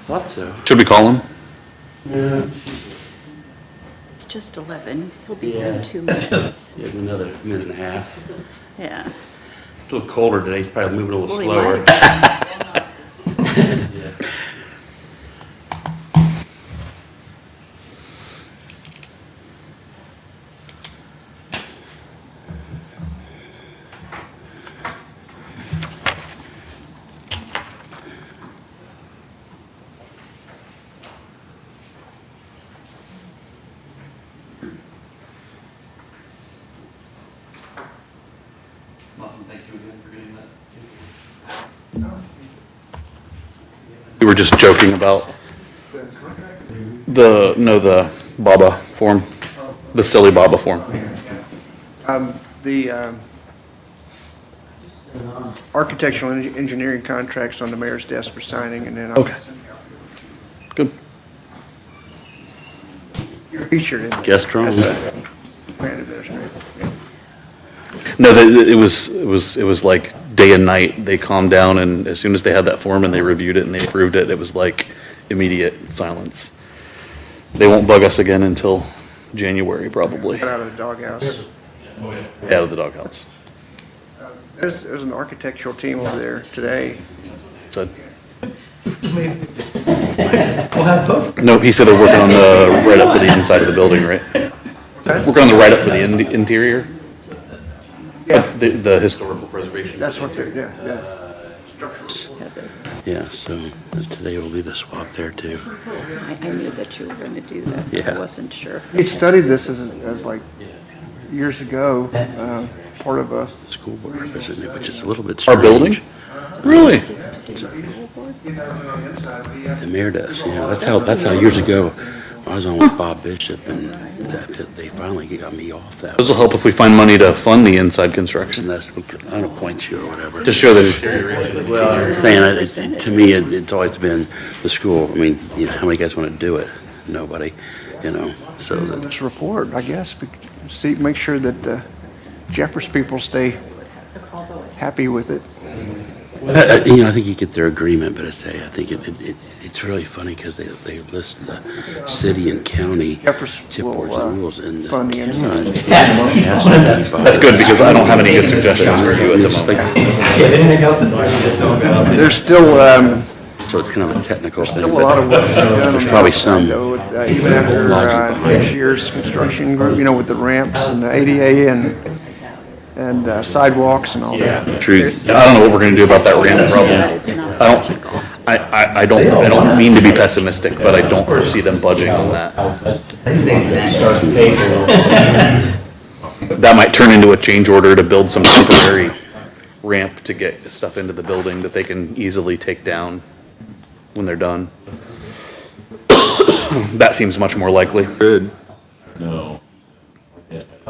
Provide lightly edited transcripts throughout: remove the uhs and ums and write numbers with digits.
Thought so. Should we call him? Yeah. It's just 11. He'll be here Yeah. in 2 minutes. Yeah, another minute and a half. Yeah. It's a little colder today. He's probably moving a little Well, he slower. might have. Yeah. Thank you again for getting that. We were just joking about the Baba form, the silly Baba form. The architectural engineering contracts on the mayor's desk for signing, and then I'll Okay. Good. You're featured in Guest room. as a plan administrator. No, it was like day and night. They calmed down, and as soon as they had that form and they reviewed it and they approved it, it was like immediate silence. They won't bug us again until January, probably. Get out of the doghouse. Out of the doghouse. There's an architectural team over there today. Said. We'll have both. No, he said they're working on the write-up for the inside of the building, right? Huh? Working on the write-up for the interior, Yeah, the historical preservation. that's what they're, yeah. Yeah, so today will be the swap there too. I knew that you were going to do that. Yeah. I wasn't sure. He studied this as like years ago, part of a, The school board representative, which is a little bit Our strange. building? Really? Gets to do the school board. The mayor does, you know, that's how years ago, I was on with Bob Bishop and they finally got me off that. This will help if we find money to fund the inside construction, And that's, I don't point you or whatever. to show the deterioration. Well, I'm saying, to me, it's always been the school. I mean, you know, how many guys want to do it? Nobody, you know, so that, this report, I guess. See, make sure that the Jeffers people stay happy with it. you know, I think you get their agreement, but I think it's really funny because they list the city and county Jeffers tip will, boards and rules and the fund the county inside. has to abide That's good, because I don't have any good suggestions for you at the It's like- moment. Yeah, anything else that just don't go. There's still, So it's kind of a technical thing. still a lot of work to be done. on There's the probably outside, some though, even after logic behind next it. year's construction, you know, with the ramps and the ADA and sidewalks and all that. True. I don't know what we're gonna do about that ramp problem. It's not I don't, logical. I don't mean to be pessimistic, but I don't foresee them budging on that. That might turn into a change order to build some temporary ramp to get stuff into the building that they can easily take down when they're done. That seems much more likely. Good. We'll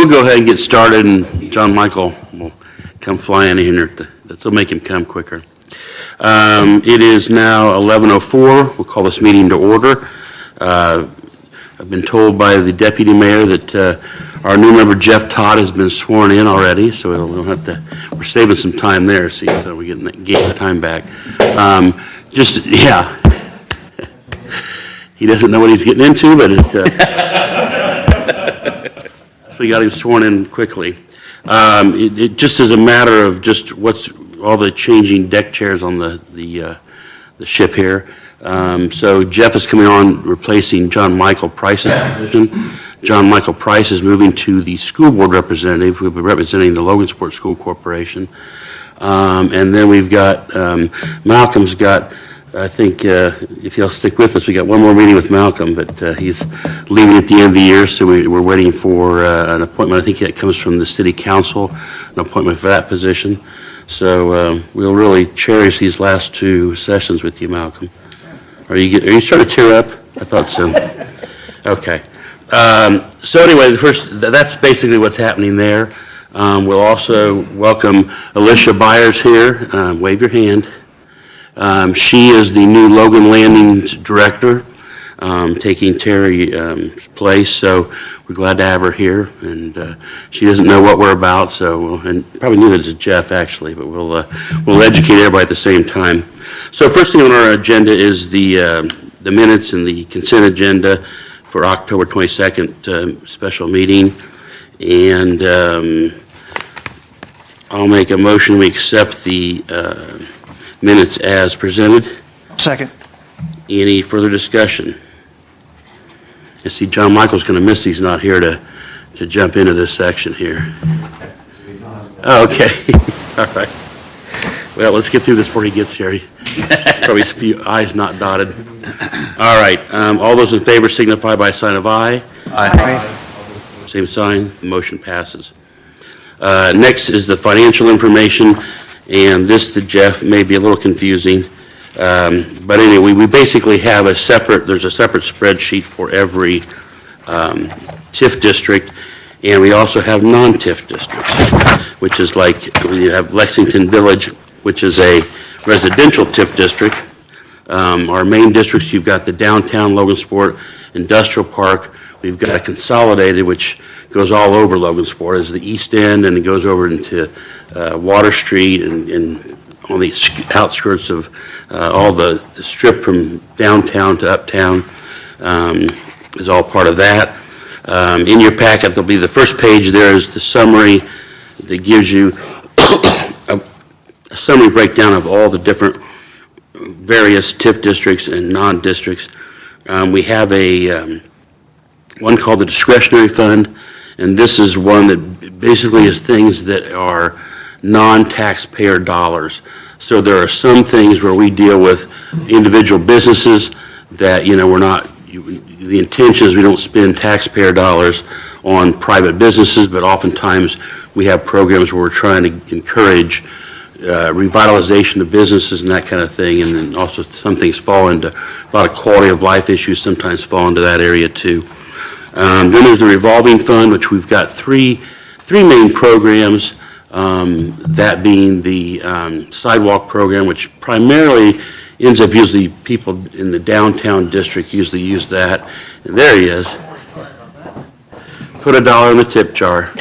go ahead and get started, and John Michael will come flying in here. This will make him come quicker. It is now 11:04. We'll call this meeting to order. I've been told by the deputy mayor that our new member Jeff Todd has been sworn in already, so we don't have to. We're saving some time there. See, so we're getting the time back. Yeah. He doesn't know what he's getting into, but it's. We got him sworn in quickly. It just is a matter of just what's all the changing deck chairs on the ship here. So Jeff is coming on replacing John Michael Price's position. John Michael Price is moving to the school board representative, who will be representing the Logansport School Corporation. And then we've got, Malcolm's got, I think, if he'll stick with us, we got one more meeting with Malcolm, but he's leaving at the end of the year, so we're waiting for an appointment. I think that comes from the city council, an appointment for that position. So we'll really cherish these last two sessions with you, Malcolm. Are you starting to tear up? I thought so. Okay. So anyway, that's basically what's happening there. We'll also welcome Alicia Byers here. Wave your hand. She is the new Logan Landing's director, taking Terry's place, so we're glad to have her here, and she doesn't know what we're about, and probably neither does Jeff, actually, but we'll educate everybody at the same time. So first thing on our agenda is the the minutes and the consent agenda for October 22nd special meeting. And I'll make a motion, we accept the minutes as presented. Second. Any further discussion? I see John Michael's going to miss, he's not here to jump into this section here. Oh, okay, all right. Well, let's get through this before he gets here. Probably a few I's not dotted. All right, all those in favor signify by a sign of aye. Aye. Same sign, the motion passes. Next is the financial information, and this to Jeff may be a little confusing. But anyway, we basically have there's a separate spreadsheet for every TIF district, and we also have non-TIF districts, which is like, we have Lexington Village, which is a residential TIF district. Our main districts, you've got the downtown Logansport Industrial Park. We've got a consolidated, which goes all over Logansport, as the east end, and it goes over into Water Street and on the outskirts of all the strip from downtown to uptown is all part of that. In your packet, there'll be the first page there is the summary that gives you a summary breakdown of all the different various TIF districts and non-districts. We have one called the discretionary fund, and this is one that basically is things that are non-taxpayer dollars. So there are some things where we deal with individual businesses that, the intention is we don't spend taxpayer dollars on private businesses, but oftentimes we have programs where we're trying to encourage revitalization of businesses and that kind of thing, and then also some things fall into, a lot of quality of life issues sometimes fall into that area too. Then there's the revolving fund, which we've got three main programs, that being the sidewalk program, which primarily ends up usually people in the downtown district usually use that. And there he is. Put $1 in the tip jar. So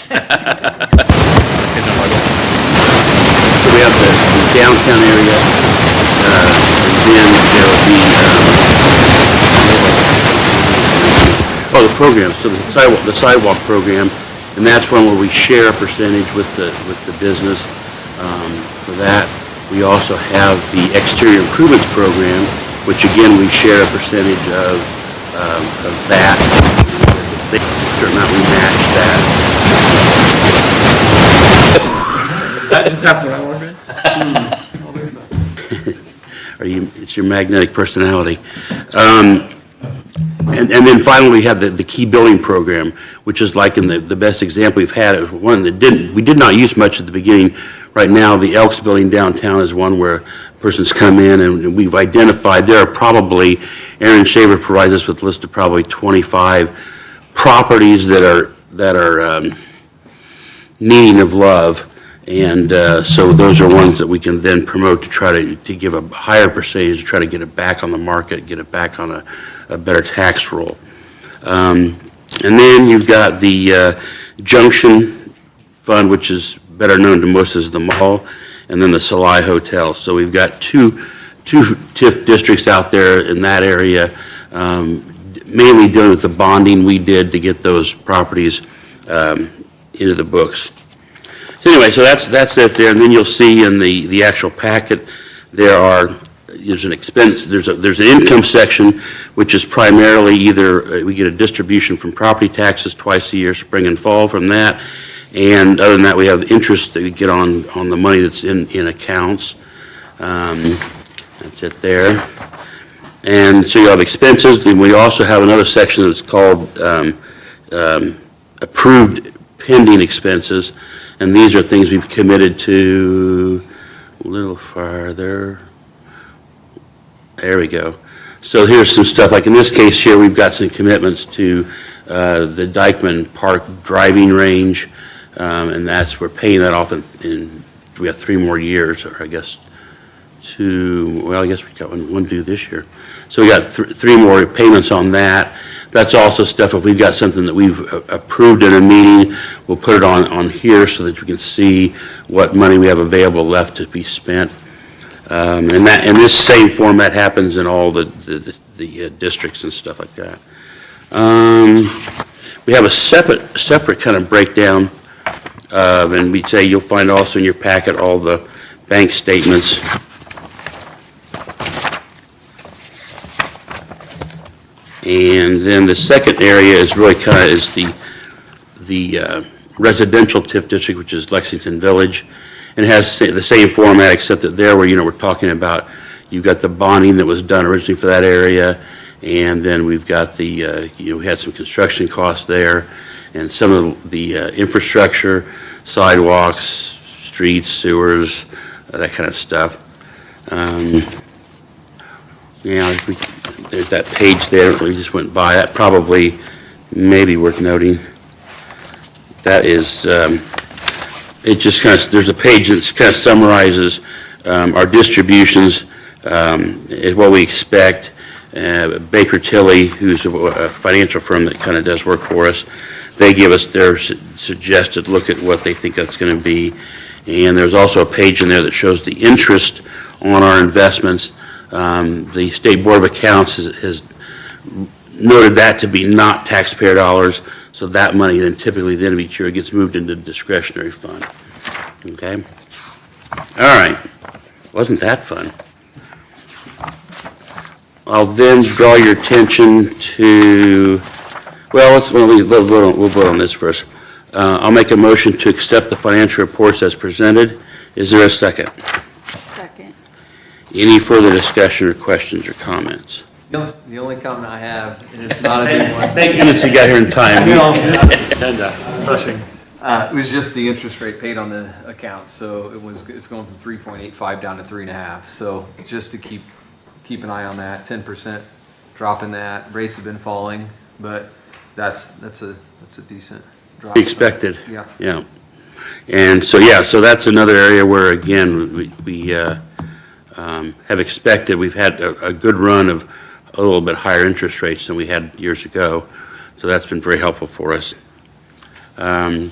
we have the downtown area, and then there'll be, the program, so the sidewalk program, and that's one where we share a percentage with the business for that. We also have the exterior improvements program, which again, we share a percentage of that. Certain amount, we match that. That just happened a little bit. It's your magnetic personality. And then finally, we have the key building program, which is like in the best example we've had. It was one that we did not use much at the beginning. Right now, the Elks building downtown is one where persons come in, and we've identified, there are probably, Aaron Shaver provides us with a list of probably 25 properties that are needing of love. And so those are ones that we can then promote to try to give a higher percentage, to try to get it back on the market, get it back on a better tax roll. And then you've got the Junction Fund, which is better known to most as the mall, and then the Salai Hotel. So we've got two TIF districts out there in that area, mainly dealing with the bonding we did to get those properties into the books. So anyway, so that's it there, and then you'll see in the actual packet there's an expense, there's an income section, which is primarily either we get a distribution from property taxes twice a year, spring and fall from that, and other than that, we have interest that we get on the money that's in accounts. That's it there. And so you have expenses, then we also have another section that's called approved pending expenses, and these are things we've committed to a little farther. There we go. So here's some stuff, like in this case here, we've got some commitments to the Dykeman Park driving range, and we're paying that off in we have 3 more years, or I guess I guess we got one due this year. So we got 3 more payments on that. That's also stuff, if we've got something that we've approved in a meeting, we'll put it on here so that we can see what money we have available left to be spent. And this same format happens in all the districts and stuff like that. We have a separate kind of breakdown, and we'd say you'll find also in your packet all the bank statements. And then the second area is really kind of is the residential TIF district, which is Lexington Village. And it has the same format, except that there where, we're talking about, you've got the bonding that was done originally for that area, and then we've got the, we had some construction costs there, and some of the infrastructure, sidewalks, streets, sewers, that kind of stuff. There's that page there that we just went by. That probably may be worth noting. That is, it just kind of, there's a page that kind of summarizes our distributions, what we expect. Baker Tilly, who's a financial firm that kind of does work for us, they give us their suggested look at what they think that's going to be. And there's also a page in there that shows the interest on our investments. The State Board of Accounts has noted that to be not taxpayer dollars, so that money then typically the end of each year gets moved into discretionary fund. Okay? All right. Wasn't that fun? I'll then draw your attention to, well, we'll vote on this first. I'll make a motion to accept the financial reports as presented. Is there a second? Second. Any further discussion or questions or comments? The only comment I have, and it's not a big one. Thank goodness you got here in time. Rushing. It was just the interest rate paid on the account, so it's going from 3.85 down to 3.5. So just to keep an eye on that, 10% drop in that. Rates have been falling, but that's a decent drop. Expected. Yeah. Yeah. And so, so that's another area where, again, we have expected, we've had a good run of a little bit higher interest rates than we had years ago. So that's been very helpful for us. All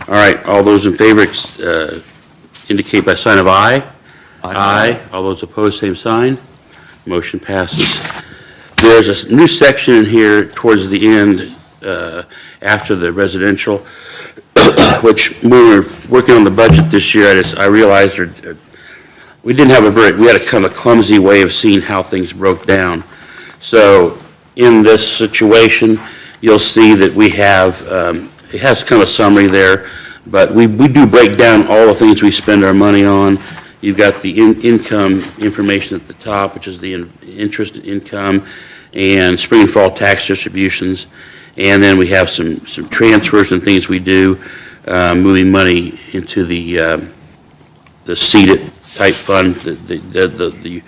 right, all those in favor indicate by sign of aye. Aye. All those opposed, same sign. Motion passes. There's a new section in here towards the end after the residential, which when we were working on the budget this year, I realized we had a kind of a clumsy way of seeing how things broke down. So in this situation, you'll see that we have, it has kind of a summary there, but we do break down all the things we spend our money on. You've got the income information at the top, which is the interest income and spring and fall tax distributions. And then we have some transfers and things we do, moving money into the seeded type fund, the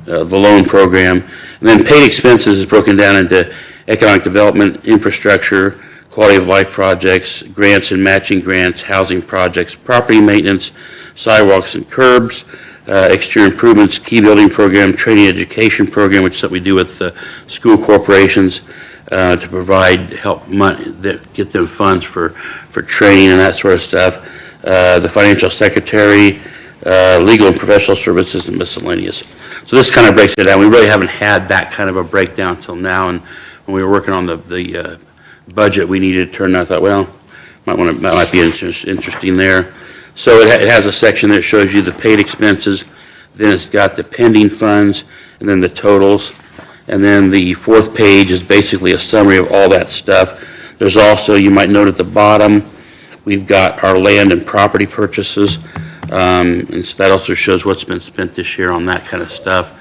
loan program. And then paid expenses is broken down into economic development, infrastructure, quality of life projects, grants and matching grants, housing projects, property maintenance, sidewalks and curbs, exterior improvements, key building program, training education program, which is what we do with school corporations to provide help money, get them funds for training and that sort of stuff. The financial secretary, legal and professional services, and miscellaneous. So this kind of breaks it down. We really haven't had that kind of a breakdown till now, and when we were working on the budget, we needed to turn. I thought, well, that might be interesting there. So it has a section that shows you the paid expenses, then it's got the pending funds, and then the totals, and then the fourth page is basically a summary of all that stuff. There's also, you might note at the bottom, we've got our land and property purchases, and so that also shows what's been spent this year on that kind of stuff.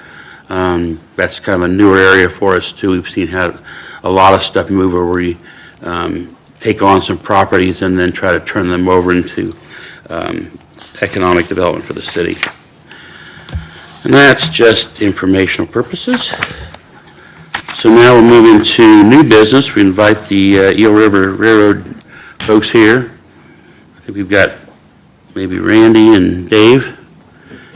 That's kind of a newer area for us too. We've seen how a lot of stuff move where we take on some properties and then try to turn them over into economic development for the city. And that's just informational purposes. So now we're moving to new business. We invite the Eel River Railroad folks here. I think we've got maybe Randy and Dave.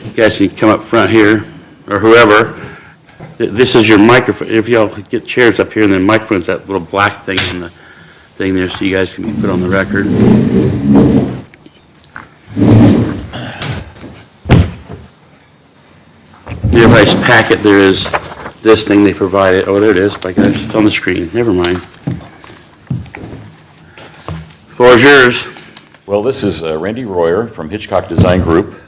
You guys can come up front here, or whoever. This is your microphone. If y'all get chairs up here, and then microphone's that little black thing on the thing there, so you guys can be put on the record. everybody's packet, there is this thing they provided. Oh, there it is. My gosh, it's on the screen. Never mind. Floor is yours. Well, this is Randy Royer from Hitchcock Design Group,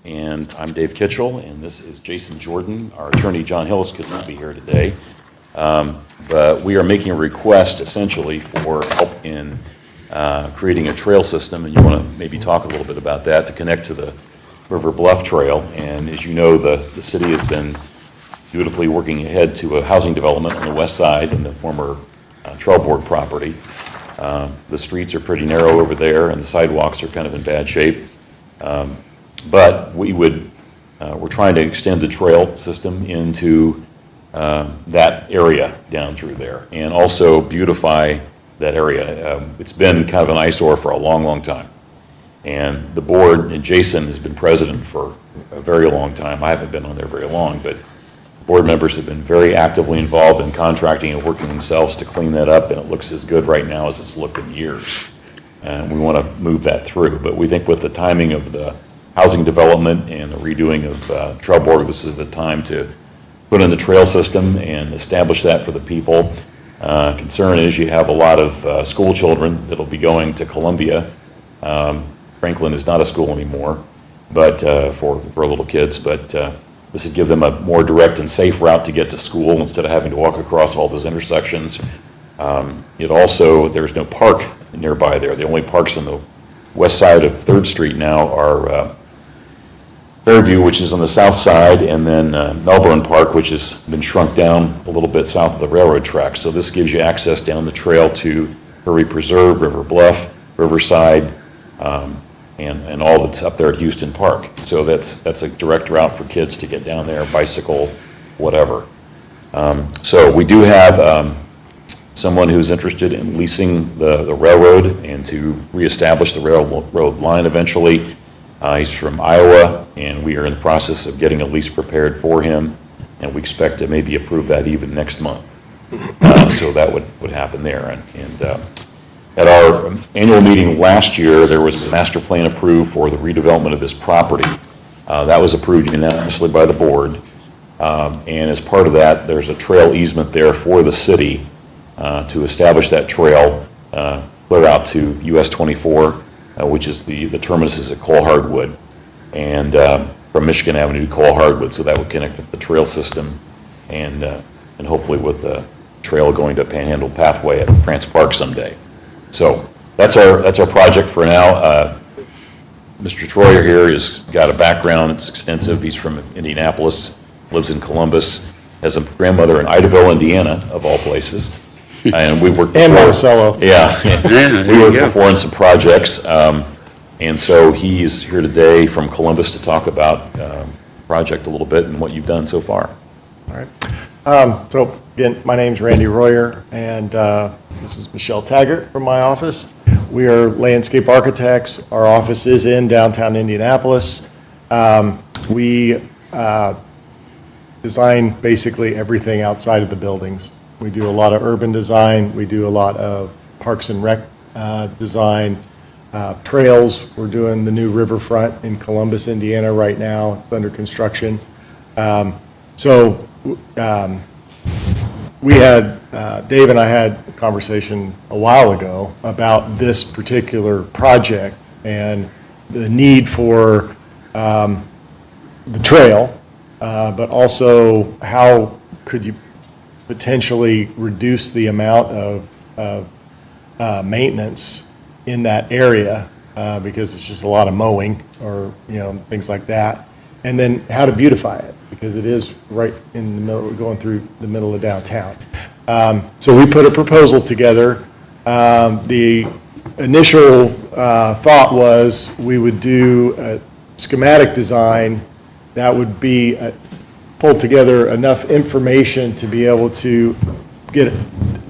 and I'm Dave Kitchell, and this is Jason Jordan. Our attorney, John Hillis, could not be here today. But we are making a request essentially for help in creating a trail system, and you want to maybe talk a little bit about that to connect to the River Bluff Trail. And as you know, the city has been beautifully working ahead to a housing development on the west side in the former Trail Board property. The streets are pretty narrow over there, and the sidewalks are kind of in bad shape. But we're trying to extend the trail system into that area down through there, and also beautify that area. It's been kind of an eyesore for a long, long time. And the board, and Jason has been president for a very long time. I haven't been on there very long, but board members have been very actively involved in contracting and working themselves to clean that up, and it looks as good right now as it's looked in years. And we want to move that through. But we think with the timing of the housing development and the redoing of Trail Board, this is the time to put in the trail system and establish that for the people. Concern is you have a lot of school children that'll be going to Columbia. Franklin is not a school anymore, but for little kids, but this would give them a more direct and safe route to get to school instead of having to walk across all those intersections. It also, there's no park nearby there. The only parks on the west side of 3rd Street now are Fairview, which is on the south side, and then Melbourne Park, which has been shrunk down a little bit south of the railroad tracks. So this gives you access down the trail to Prairie Preserve, River Bluff, Riverside, and all that's up there at Houston Park. So that's a direct route for kids to get down there, bicycle, whatever. So we do have someone who's interested in leasing the railroad and to reestablish the railroad line eventually. He's from Iowa, and we are in the process of getting a lease prepared for him, and we expect to maybe approve that even next month. So that would happen there. And at our annual meeting last year, there was a master plan approved for the redevelopment of this property. That was approved unanimously by the board. And as part of that, there's a trail easement there for the city to establish that trail clear out to US 24, which is the terminus is at Cole Hardwood, and from Michigan Avenue to Cole Hardwood. So that would connect the trail system, and hopefully with the trail going to Panhandle Pathway at France Park someday. So that's our project for now. Mr. Troyer here has got a background. It's extensive. He's from Indianapolis, lives in Columbus, has a grandmother in Idaville, Indiana, of all places. And we've worked before. And Monticello. Yeah. there We you worked go. before on some projects. And so he's here today from Columbus to talk about project a little bit and what you've done so far. All right. So again, my name's Randy Royer, and this is Michelle Taggart from my office. We are landscape architects. Our office is in downtown Indianapolis. We design basically everything outside of the buildings. We do a lot of urban design. We do a lot of parks and rec design. Trails, we're doing the new riverfront in Columbus, Indiana right now. It's under construction. We had, Dave and I had a conversation a while ago about this particular project and the need for the trail, but also how could you potentially reduce the amount of maintenance in that area, because it's just a lot of mowing or, things like that. And then how to beautify it, because it is right in the middle, going through the middle of downtown. So we put a proposal together. The initial thought was we would do a schematic design that would be pulled together enough information to be able to get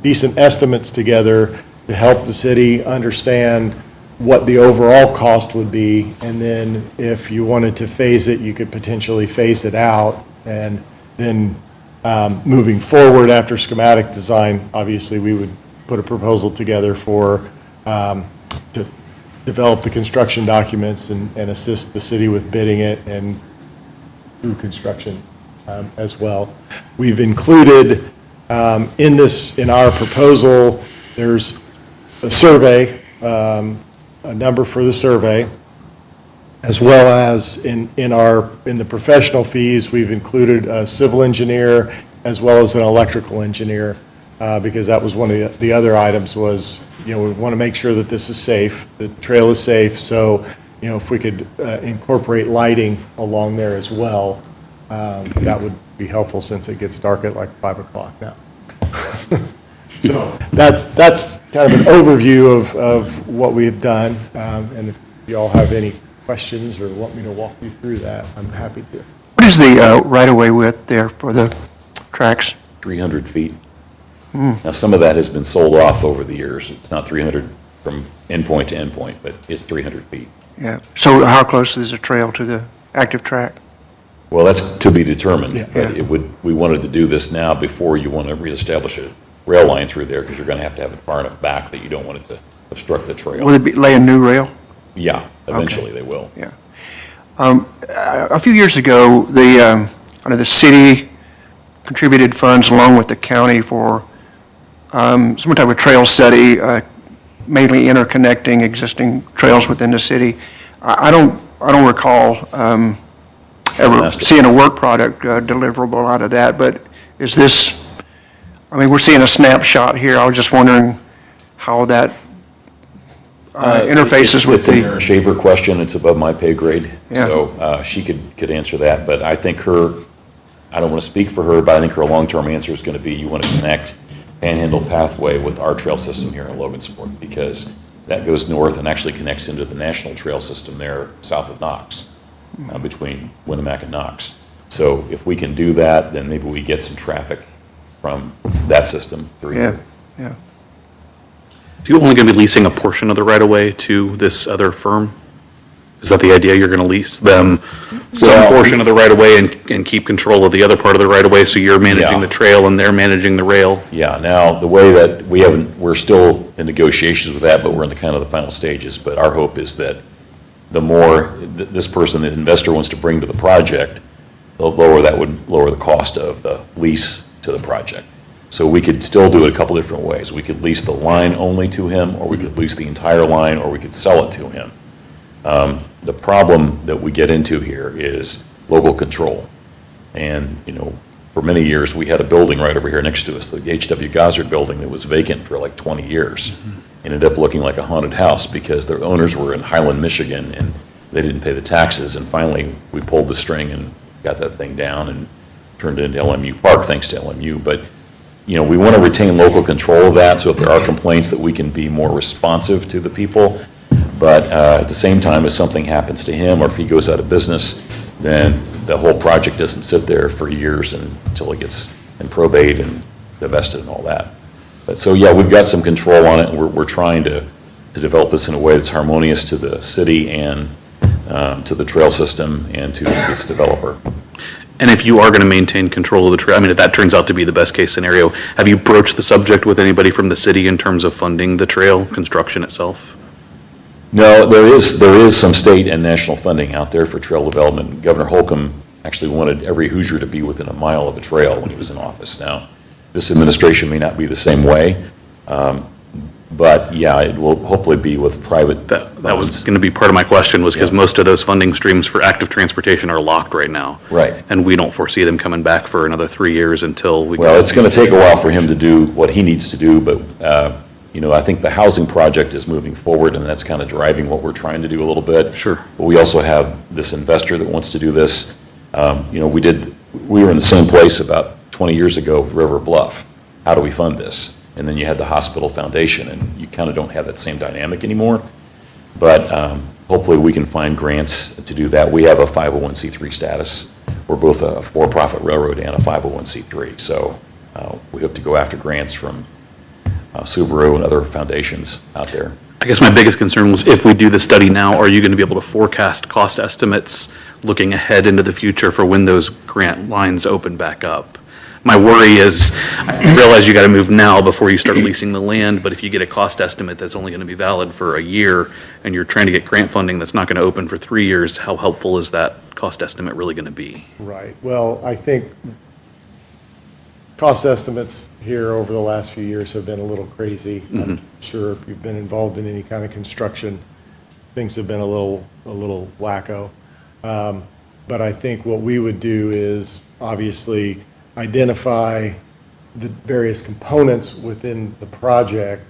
decent estimates together to help the city understand what the overall cost would be, and then if you wanted to phase it, you could potentially phase it out, and then moving forward after schematic design, obviously we would put a proposal together for to develop the construction documents and assist the city with bidding it and through construction as well. We've included in our proposal, there's a survey, a number for the survey, as well as in the professional fees, we've included a civil engineer as well as an electrical engineer, because that was one of the other items was, we want to make sure that this is safe, the trail is safe, so, if we could incorporate lighting along there as well, that would be helpful since it gets dark at like 5 o'clock now. So that's kind of an overview of what we've done, and if you all have any questions or want me to walk you through that, I'm happy to. What is the right-of-way width there for the tracks? 300 feet. Now, some of that has been sold off over the years. It's not 300 from endpoint to endpoint, but it's 300 feet. Yeah. So how close is the trail to the active track? Well, that's to be determined, Yeah. but we wanted to do this now before you want to reestablish a rail line through there, because you're going to have it far enough back that you don't want it to obstruct the trail. Will they be laying new rail? Yeah, eventually they will. Yeah. A few years ago, the city contributed funds along with the county for some type of trail study, mainly interconnecting existing trails within the city. I don't recall ever seeing a work product deliverable out of that, but is this, we're seeing a snapshot here. I was just wondering how that interfaces with It's a Mary Shaver question. It's above my pay grade. Yeah. So she could answer that. But I think I don't want to speak for her, but I think her long-term answer is going to be you want to connect Panhandle Pathway with our trail system here in Logansport, because that goes north and actually connects into the national trail system there south of Knox, between Winnemac and Knox. So if we can do that, then maybe we get some traffic from that system through here. Yeah. So you're only going to be leasing a portion of the right-of-way to this other firm? Is that the idea? You're going to lease them some Well, portion of the right-of-way and keep control of the other part of the right-of-way, so you're managing Yeah. the trail and they're managing the rail? Yeah, now, the way that we're still in negotiations with that, but we're in the kind of the final stages. But our hope is that the more this person, the investor, wants to bring to the project, the lower that would lower the cost of the lease to the project. So we could still do it a couple different ways. We could lease the line only to him, or we could lease the entire line, or we could sell it to him. The problem that we get into here is local control. And, for many years, we had a building right over here next to us, the H.W. Gossard building, that was vacant for like 20 years. Ended up looking like a haunted house because their owners were in Highland, Michigan, and they didn't pay the taxes. And finally, we pulled the string and got that thing down and turned it into LMU Park, thanks to LMU. But, we want to retain local control of that, so if there are complaints, that we can be more responsive to the people. But at the same time, if something happens to him, or if he goes out of business, then the whole project doesn't sit there for years until it gets in probate and divested and all that. But so, yeah, we've got some control on it, and we're trying to develop this in a way that's harmonious to the city and to the trail system and to this developer. And if you are going to maintain control of the trail, if that turns out to be the best-case scenario, have you broached the subject with anybody from the city in terms of funding the trail construction itself? No, there is some state and national funding out there for trail development. Governor Holcomb actually wanted every Hoosier to be within a mile of a trail when he was in office. Now, this administration may not be the same way, but yeah, it will hopefully be with private. That was going to be part of my question, was because most of those funding streams for active transportation are locked right now. Right. And we don't foresee them coming back for another 3 years until we. Well, it's going to take a while for him to do what he needs to do, but I think the housing project is moving forward, and that's kind of driving what we're trying to do a little bit. Sure. But we also have this investor that wants to do this. We were in the same place about 20 years ago with River Bluff. How do we fund this? And then you had the hospital foundation, and you kind of don't have that same dynamic anymore. But hopefully we can find grants to do that. We have a 501c3 status. We're both a for-profit railroad and a 501c3. So we hope to go after grants from Subaru and other foundations out there. I guess my biggest concern was, if we do the study now, are you going to be able to forecast cost estimates looking ahead into the future for when those grant lines open back up? My worry is, I realize you got to move now before you start leasing the land, but if you get a cost estimate that's only going to be valid for a year, and you're trying to get grant funding that's not going to open for 3 years, how helpful is that cost estimate really going to be? Right. Well, I think cost estimates here over the last few years have been a little crazy. I'm sure if you've been involved in any kind of construction, things have been a little wacko. But I think what we would do is obviously identify the various components within the project,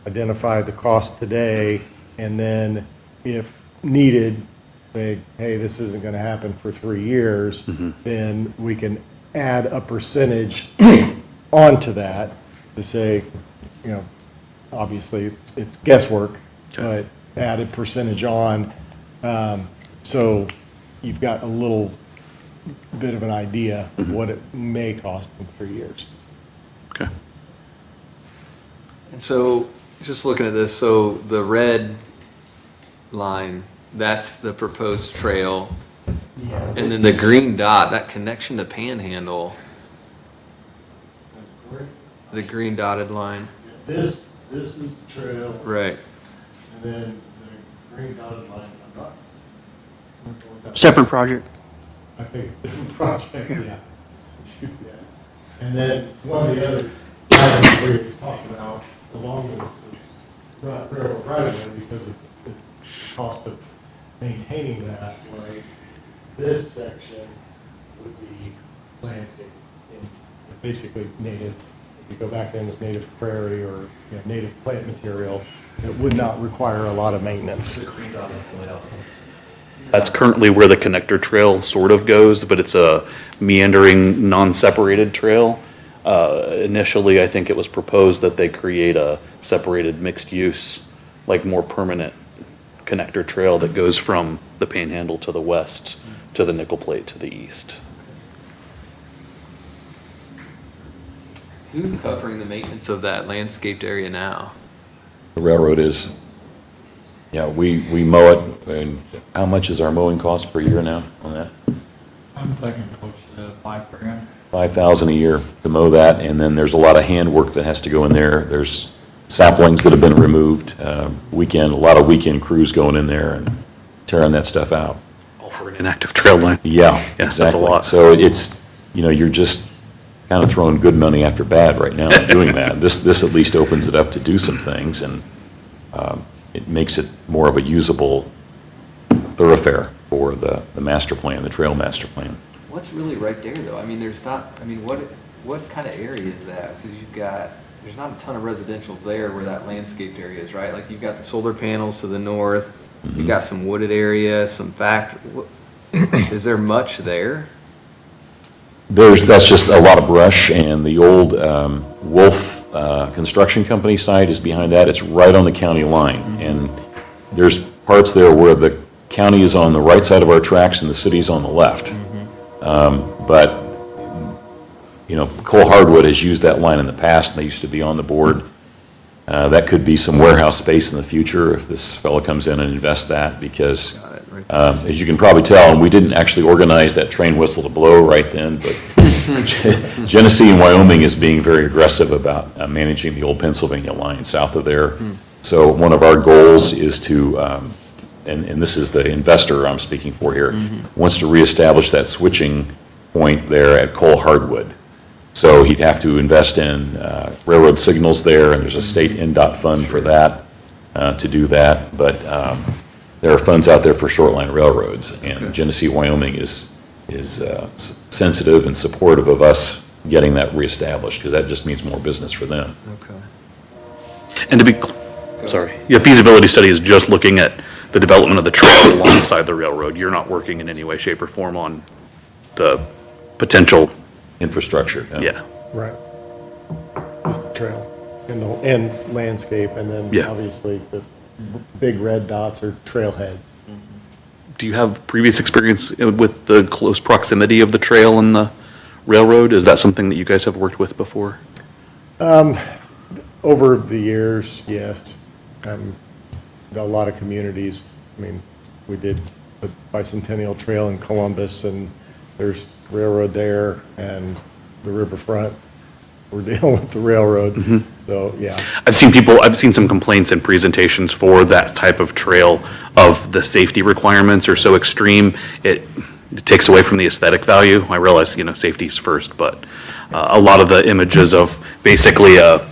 identify the cost today, and then if needed, say, hey, this isn't going to happen for 3 years, then we can add a percentage onto that to say, you know, obviously it's guesswork, but add a percentage on. So you've got a little bit of an idea of what it may cost in 3 years. Okay. And so, just looking at this, so the red line, that's the proposed trail. And then the green dot, that connection to Panhandle, the green dotted line, This is the trail, right. and then the green dotted line, I'm not. Separate project. I think it's a different project, yeah. Yeah. And then one of the other items we were talking about along the railroad right of way, because of the cost of maintaining that, was this section would be landscape, in basically native. If you go back in with native prairie or, you know, native plant material, it would not require a lot of maintenance. That's currently where the connector trail sort of goes, but it's a meandering, non-separated trail. Initially, I think it was proposed that they create a separated mixed-use, like more permanent connector trail that goes from the Panhandle to the west to the Nickel Plate to the east. Who's covering the maintenance of that landscaped area now? The railroad is. Yeah, we mow it, and how much is our mowing cost per year now on that? I'm thinking close to $5,000. 5,000 a year to mow that, and then there's a lot of handwork that has to go in there. There's saplings that have been removed, a lot of weekend crews going in there and tearing that stuff out. All for an inactive trail line. Yeah, Yeah, exactly. that's a lot. So it's, you know, you're just kind of throwing good money after bad right now doing that. This at least opens it up to do some things, and it makes it more of a usable thoroughfare for the master plan, the trail master plan. What's really right there, though? I mean, there's not, I mean, what kind of area is that? Because there's not a ton of residential there where that landscaped area is, right? Like, you've got the solar panels to the north, you've got some wooded area, some is there much there? That's just a lot of brush, and the old Wolf Construction Company site is behind that. It's right on the county line, and there's parts there where the county is on the right side of our tracks and the city's on the left. But, you know, Cole Hardwood has used that line in the past, and they used to be on the board. That could be some warehouse space in the future if this fellow comes in and invests that, because Got it, right there. as you can probably tell, and we didn't actually organize that train whistle to blow right then, but Genesee and Wyoming is being very aggressive about managing the old Pennsylvania line south of there. So one of our goals is to, and this is the investor I'm speaking for here, wants to reestablish that switching point there at Cole Hardwood. So he'd have to invest in railroad signals there, and there's a state NDOT fund for that, to do that. But there are funds out there for short line railroads, and Genesee, Wyoming is sensitive and supportive of us getting that reestablished, because that just means more business for them. Okay. And to be, sorry, your feasibility study is just looking at the development of the trail alongside the railroad. You're not working in any way, shape, or form on the potential, Infrastructure. yeah. Right. Just the trail and landscape, and then Yeah. obviously the big red dots are trailheads. Do you have previous experience with the close proximity of the trail and the railroad? Is that something that you guys have worked with before? Over the years, yes. A lot of communities, I mean, we did the Bicentennial Trail in Columbus, and there's railroad there, and the riverfront, we're dealing with the railroad. So, yeah. I've seen some complaints and presentations for that type of trail of the safety requirements are so extreme, it takes away from the aesthetic value. I realize, safety's first, but a lot of the images of basically a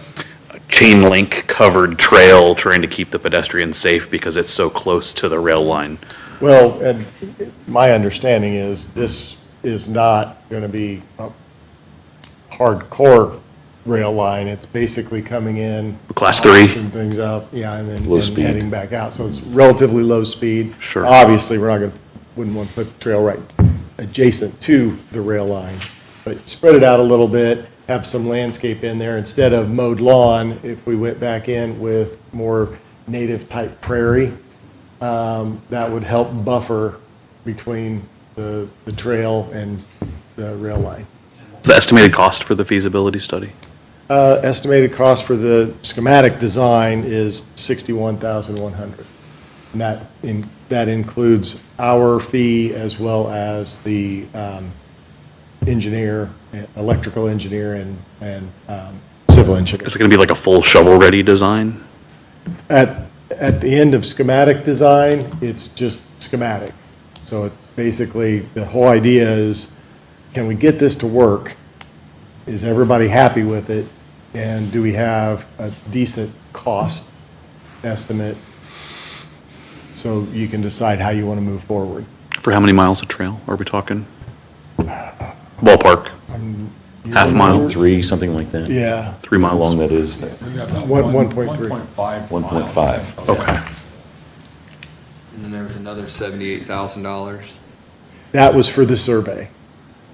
chain link covered trail trying to keep the pedestrians safe because it's so close to the rail line. Well, and my understanding is this is not going to be a hardcore rail line. It's basically coming in. Class 3. And things up, yeah, and then Low and speed. heading back out. So it's relatively low speed. Sure. Obviously, wouldn't want to put the trail right adjacent to the rail line, but spread it out a little bit, have some landscape in there. Instead of mowed lawn, if we went back in with more native type prairie, that would help buffer between the trail and the rail line. The estimated cost for the feasibility study? Estimated cost for the schematic design is $61,100. And that includes our fee as well as the engineer, electrical engineer and civil engineer. Is it going to be like a full shovel-ready design? At the end of schematic design, it's just schematic. So it's basically, the whole idea is, can we get this to work? Is everybody happy with it? And do we have a decent cost estimate so you can decide how you want to move forward? For how many miles of trail are we talking? Ballpark? Half mile? 3, something like that. Yeah, 3 How long miles? that is? 1.3. 1.5. Okay. And then there was another $78,000. That was for the survey.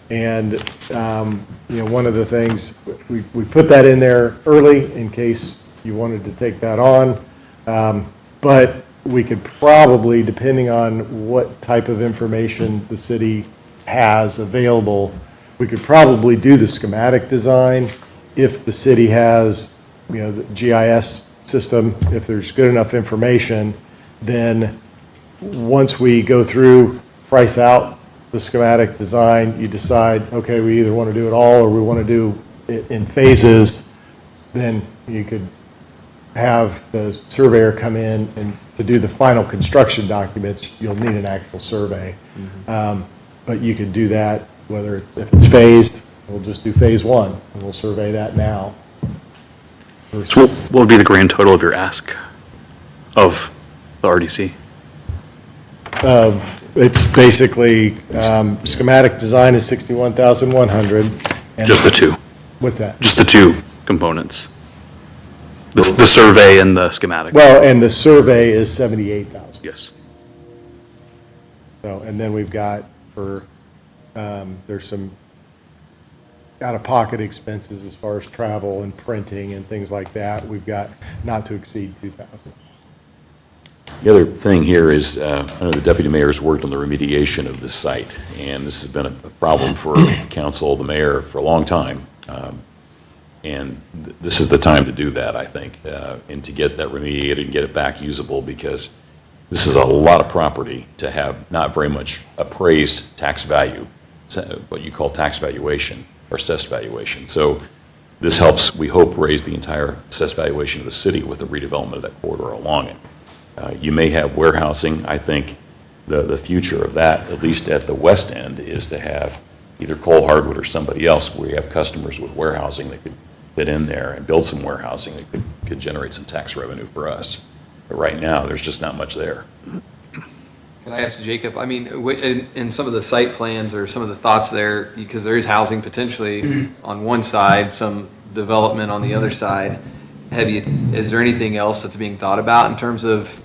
And, one of the things, we put that in there early in case you wanted to take that on. But we could probably, depending on what type of information the city has available, we could probably do the schematic design if the city has, the GIS system, if there's good enough information, then once we go through, price out the schematic design, you decide, okay, we either want to do it all or we want to do it in phases, then you could have the surveyor come in and to do the final construction documents, you'll need an actual survey. But you could do that, if it's phased, we'll just do phase 1, and we'll survey that now. So what would be the grand total of your ask of the RDC? It's basically, schematic design is 61,100. and- Just the two? What's that? Just the two components? The survey and the schematic? Well, and the survey is 78,000. Yes. So, and then we've got there's some out-of-pocket expenses as far as travel and printing and things like that. We've got not to exceed 2,000. The other thing here is, I know the deputy mayor has worked on the remediation of this site, and this has been a problem for council, the mayor, for a long time. And this is the time to do that, I think, and to get that remediated and get it back usable, because this is a lot of property to have not very much appraised tax value, what you call tax valuation or assessed valuation. So this helps, we hope, raise the entire assessed valuation of the city with the redevelopment of that corridor along it. You may have warehousing. I think the future of that, at least at the west end, is to have either Cole Hardwood or somebody else where you have customers with warehousing that could fit in there and build some warehousing that could generate some tax revenue for us. But right now, there's just not much there. Can I ask Jacob, I mean, in some of the site plans or some of the thoughts there, because there is housing potentially on one side, some development on the other side, is there anything else that's being thought about in terms of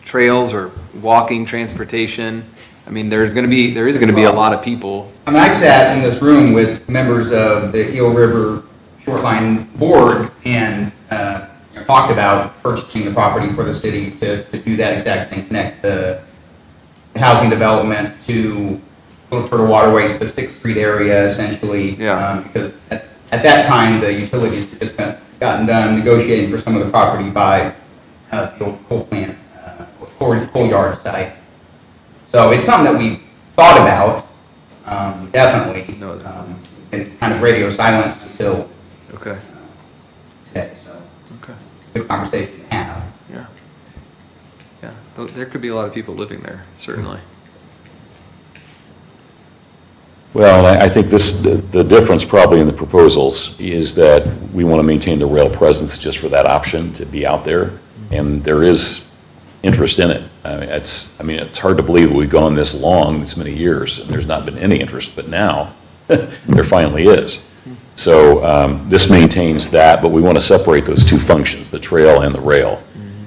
trails or walking, transportation? I mean, there is going to be a lot of people. I mean, I sat in this room with members of the Eel River Shoreline Board and talked about purchasing the property for the city to do that exact thing, connect the housing development to Little Turtle Waterways, the 6th Street area, essentially. Yeah. Because at that time, the utilities had just gotten done negotiating for some of the property by the old coal plant, coal yard site. So it's something that we've thought about, definitely. been kind of radio silent until Okay, today, so okay, good conversation to have. yeah. Yeah, there could be a lot of people living there, certainly. Well, I think the difference probably in the proposals is that we want to maintain the rail presence just for that option to be out there, and there is interest in it. It's hard to believe we've gone this long, this many years, and there's not been any interest, but now there finally is. So this maintains that, but we want to separate those two functions, the trail and the rail.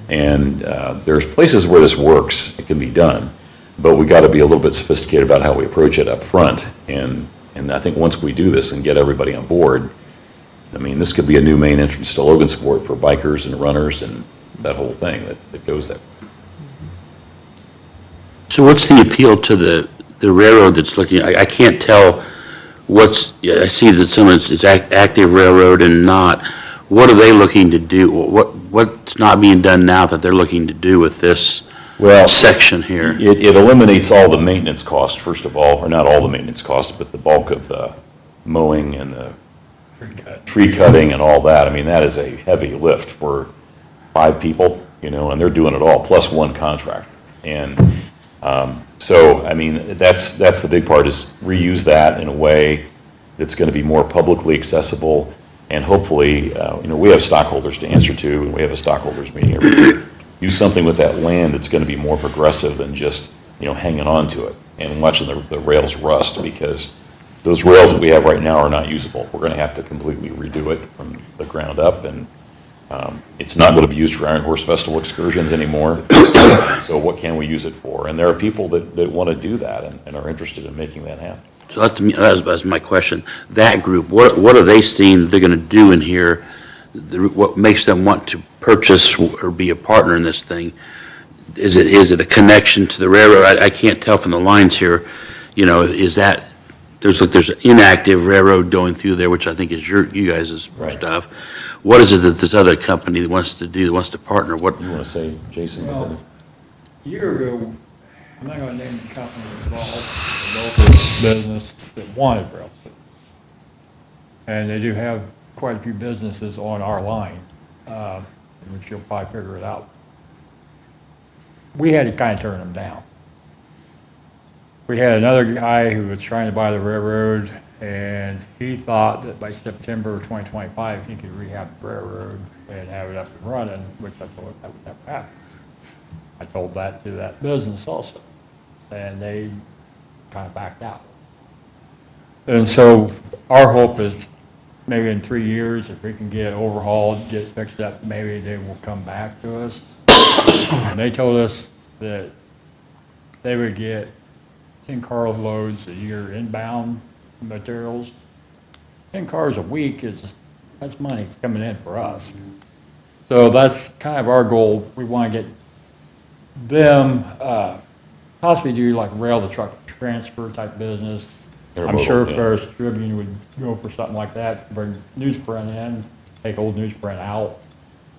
And there's places where this works, it can be done, but we got to be a little bit sophisticated about how we approach it up front. And I think once we do this and get everybody on board, this could be a new main entrance to Logansport for bikers and runners and that whole thing that goes there. So what's the appeal to the railroad that's looking, I can't tell I see that some of it's active railroad and not. What are they looking to do? What's not being done now that they're looking to do with this section here? It eliminates all the maintenance cost, first of all, or not all the maintenance cost, but the bulk of the mowing and the tree cutting and all that. That is a heavy lift for 5 people, and they're doing it all, plus one contractor. And so, that's the big part, is reuse that in a way that's going to be more publicly accessible. And hopefully, we have stockholders to answer to, and we have a stockholders meeting every year. Do something with that land that's going to be more progressive than just, hanging on to it and watching the rails rust, because those rails that we have right now are not usable. We're going to have to completely redo it from the ground up, and it's not going to be used for Iron Horse Festival excursions anymore. So what can we use it for? And there are people that want to do that and are interested in making that happen. So that's my question. That group, what are they seeing they're going to do in here? What makes them want to purchase or be a partner in this thing? Is it a connection to the railroad? I can't tell from the lines here. Is that there's an inactive railroad going through there, which I think is you guys' Right. stuff. What is it that this other company wants to do? Wants to partner? What? You want to say, Jason? Well, a year ago, I'm not going to name the company involved, the local business that wanted rail service. And they do have quite a few businesses on our line, which you'll probably figure it out. We had to kind of turn them down. We had another guy who was trying to buy the railroad, and he thought that by September of 2025, he could rehab the railroad and have it up and running, which I told him that would never happen. I told that to that business also, and they kind of backed out. And so our hope is maybe in 3 years, if we can get it overhauled, get it fixed up, maybe they will come back to us. And they told us that they would get 10 carloads a year inbound materials. 10 cars a week that's money coming in for us. So that's kind of our goal. We want to get them, possibly do like rail to truck transfer type business. I'm sure Ferris Tribune would go for something like that, bring newsprint in, take old newsprint out.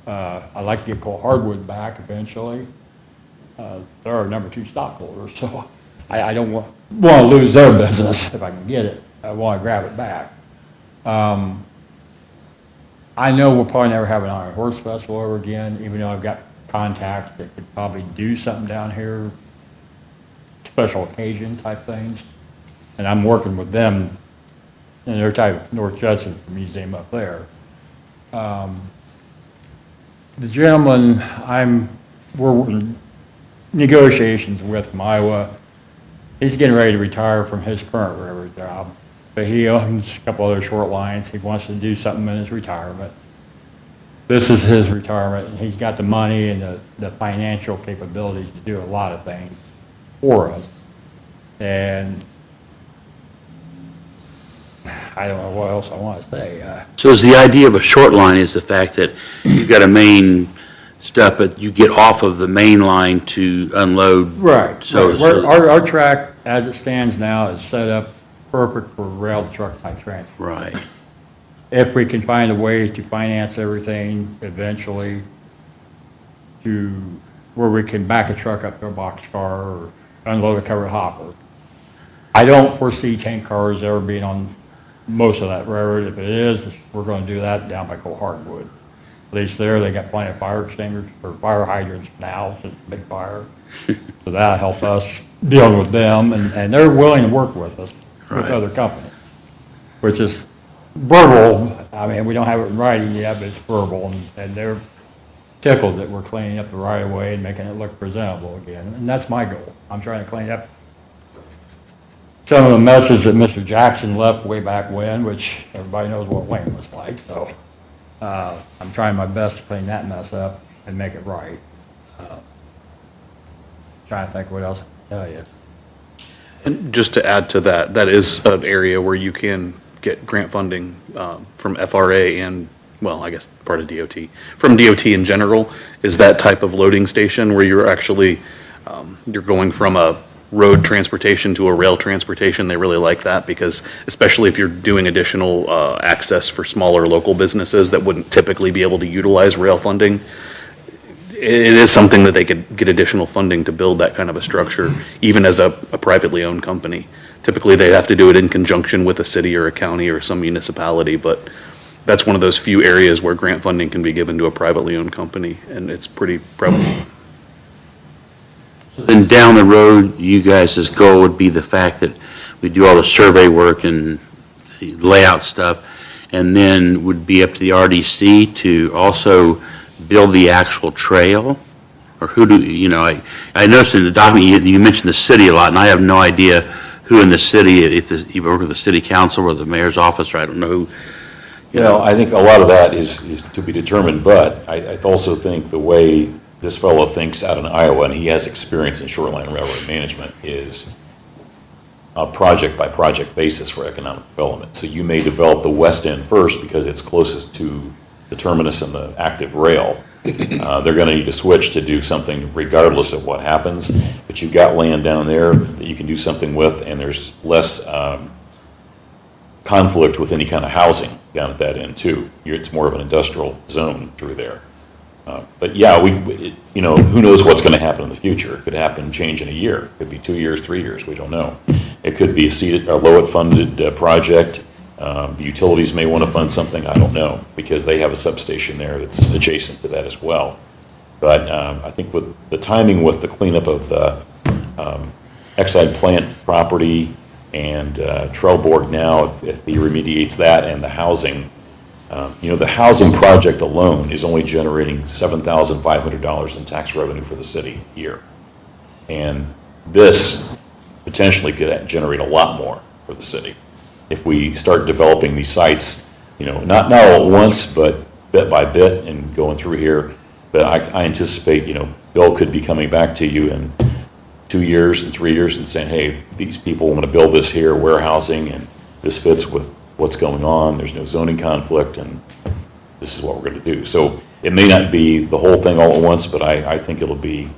I'd like to get Cole Hardwood back eventually. They're our number 2 stockholder, so I don't want to lose their business if I can get it. I want to grab it back. I know we'll probably never have an Iron Horse Festival ever again, even though I've got contacts that could probably do something down here, special occasion type things. And I'm working with them, and they're type of North Judson Museum up there. The gentleman we're in negotiations with from Iowa, he's getting ready to retire from his current railroad job, but he owns a couple other short lines. He wants to do something in his retirement. This is his retirement, and he's got the money and the financial capabilities to do a lot of things for us. And I don't know what else I want to say. So is the idea of a short line is the fact that you've got a main stuff, but you get off of the main line to unload? Right. So, Right. Our track, as it stands now, is set up perfect for rail to truck type transfer. right. If we can find a way to finance everything eventually to where we can back a truck up to a boxcar or unload a covered hopper. I don't foresee tank cars ever being on most of that railroad. If it is, we're gonna do that down by Cold Hardwood. At least there, they got plenty of fire extinguishers, or fire hydrants now, since the big fire. So that helps us deal with them, and they're willing to work with us, with Right. other companies, which is verbal. I mean, we don't have it in writing yet, but it's verbal, and they're tickled that we're cleaning up the right of way and making it look presentable again, and that's my goal. I'm trying to clean up some of the messes that Mr. Jackson left way back when, which everybody knows what Wayne was like, so I'm trying my best to clean that mess up and make it right. Trying to think what else I can tell you. And just to add to that, that is an area where you can get grant funding from FRA and, well, I guess part of DOT. From DOT in general, is that type of loading station where you're actually, you're going from a road transportation to a rail transportation. They really like that because especially if you're doing additional access for smaller local businesses that wouldn't typically be able to utilize rail funding, it is something that they could get additional funding to build that kind of a structure, even as a privately owned company. Typically, they have to do it in conjunction with a city or a county or some municipality, but that's one of those few areas where grant funding can be given to a privately owned company, and it's pretty prevalent. Then down the road, you guys' goal would be the fact that we do all the survey work and the layout stuff, and then would be up to the RDC to also build the actual trail? Or who do, I noticed in the document, you mentioned the city a lot, and I have no idea who in the city, if you work with the city council or the mayor's office, or I don't know who. I think a lot of that is to be determined, but I also think the way this fellow thinks out in Iowa, and he has experience in shoreline railroad management, is a project-by-project basis for economic development. So you may develop the west end first because it's closest to the terminus and the active rail. They're going to need to switch to do something regardless of what happens, but you've got land down there that you can do something with, and there's less conflict with any kind of housing down at that end too. It's more of an industrial zone through there. But yeah, who knows what's going to happen in the future? It could happen, change in a year. It could be 2 years, 3 years. We don't know. It could be a low-funded project. The utilities may want to fund something. I don't know, because they have a substation there that's adjacent to that as well. But I think with the timing with the cleanup of the Exide plant property and Trelleborg now, if he remediates that, and the housing, the housing project alone is only generating $7,500 in tax revenue for the city a year. And this potentially could generate a lot more for the city if we start developing these sites, not all at once, but bit by bit and going through here. But I anticipate, Bill could be coming back to you in 2 years and 3 years and saying, hey, these people want to build this here, warehousing, and this fits with what's going on. There's no zoning conflict, and this is what we're going to do. So it may not be the whole thing all at once, but I think it'll be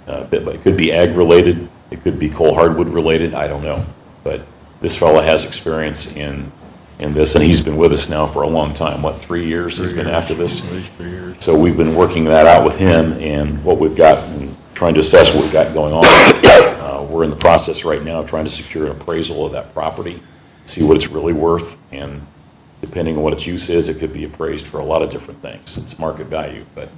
it could be ag related, it could be coal hardwood related, I don't know. But this fellow has experience in this, and he's been with us now for a long time. 3 years he's been after this? At least 3 years. So we've been working that out with him and what we've got, and trying to assess what we've got going on. We're in the process right now trying to secure an appraisal of that property, see what it's really worth, and depending on what its use is, it could be appraised for a lot of different things. It's market value, but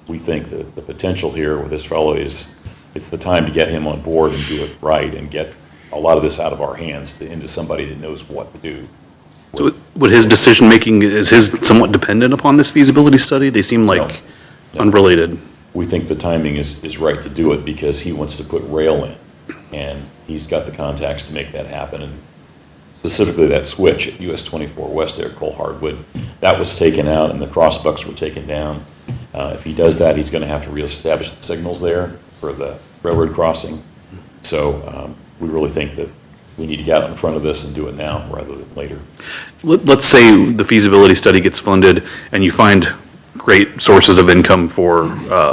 we think that the potential here with this fellow is, it's the time to get him on board and do it right and get a lot of this out of our hands into somebody that knows what to do. So would his decision-making, is his somewhat dependent upon this feasibility study? They seem like No. unrelated. We think the timing is right to do it because he wants to put rail in, and he's got the contacts to make that happen. And specifically that switch at US 24 West there at Coal Hardwood, that was taken out and the crossbucks were taken down. If he does that, he's going to have to reestablish the signals there for the railroad crossing. So we really think that we need to get out in front of this and do it now rather than later. Let's say the feasibility study gets funded and you find great sources of income for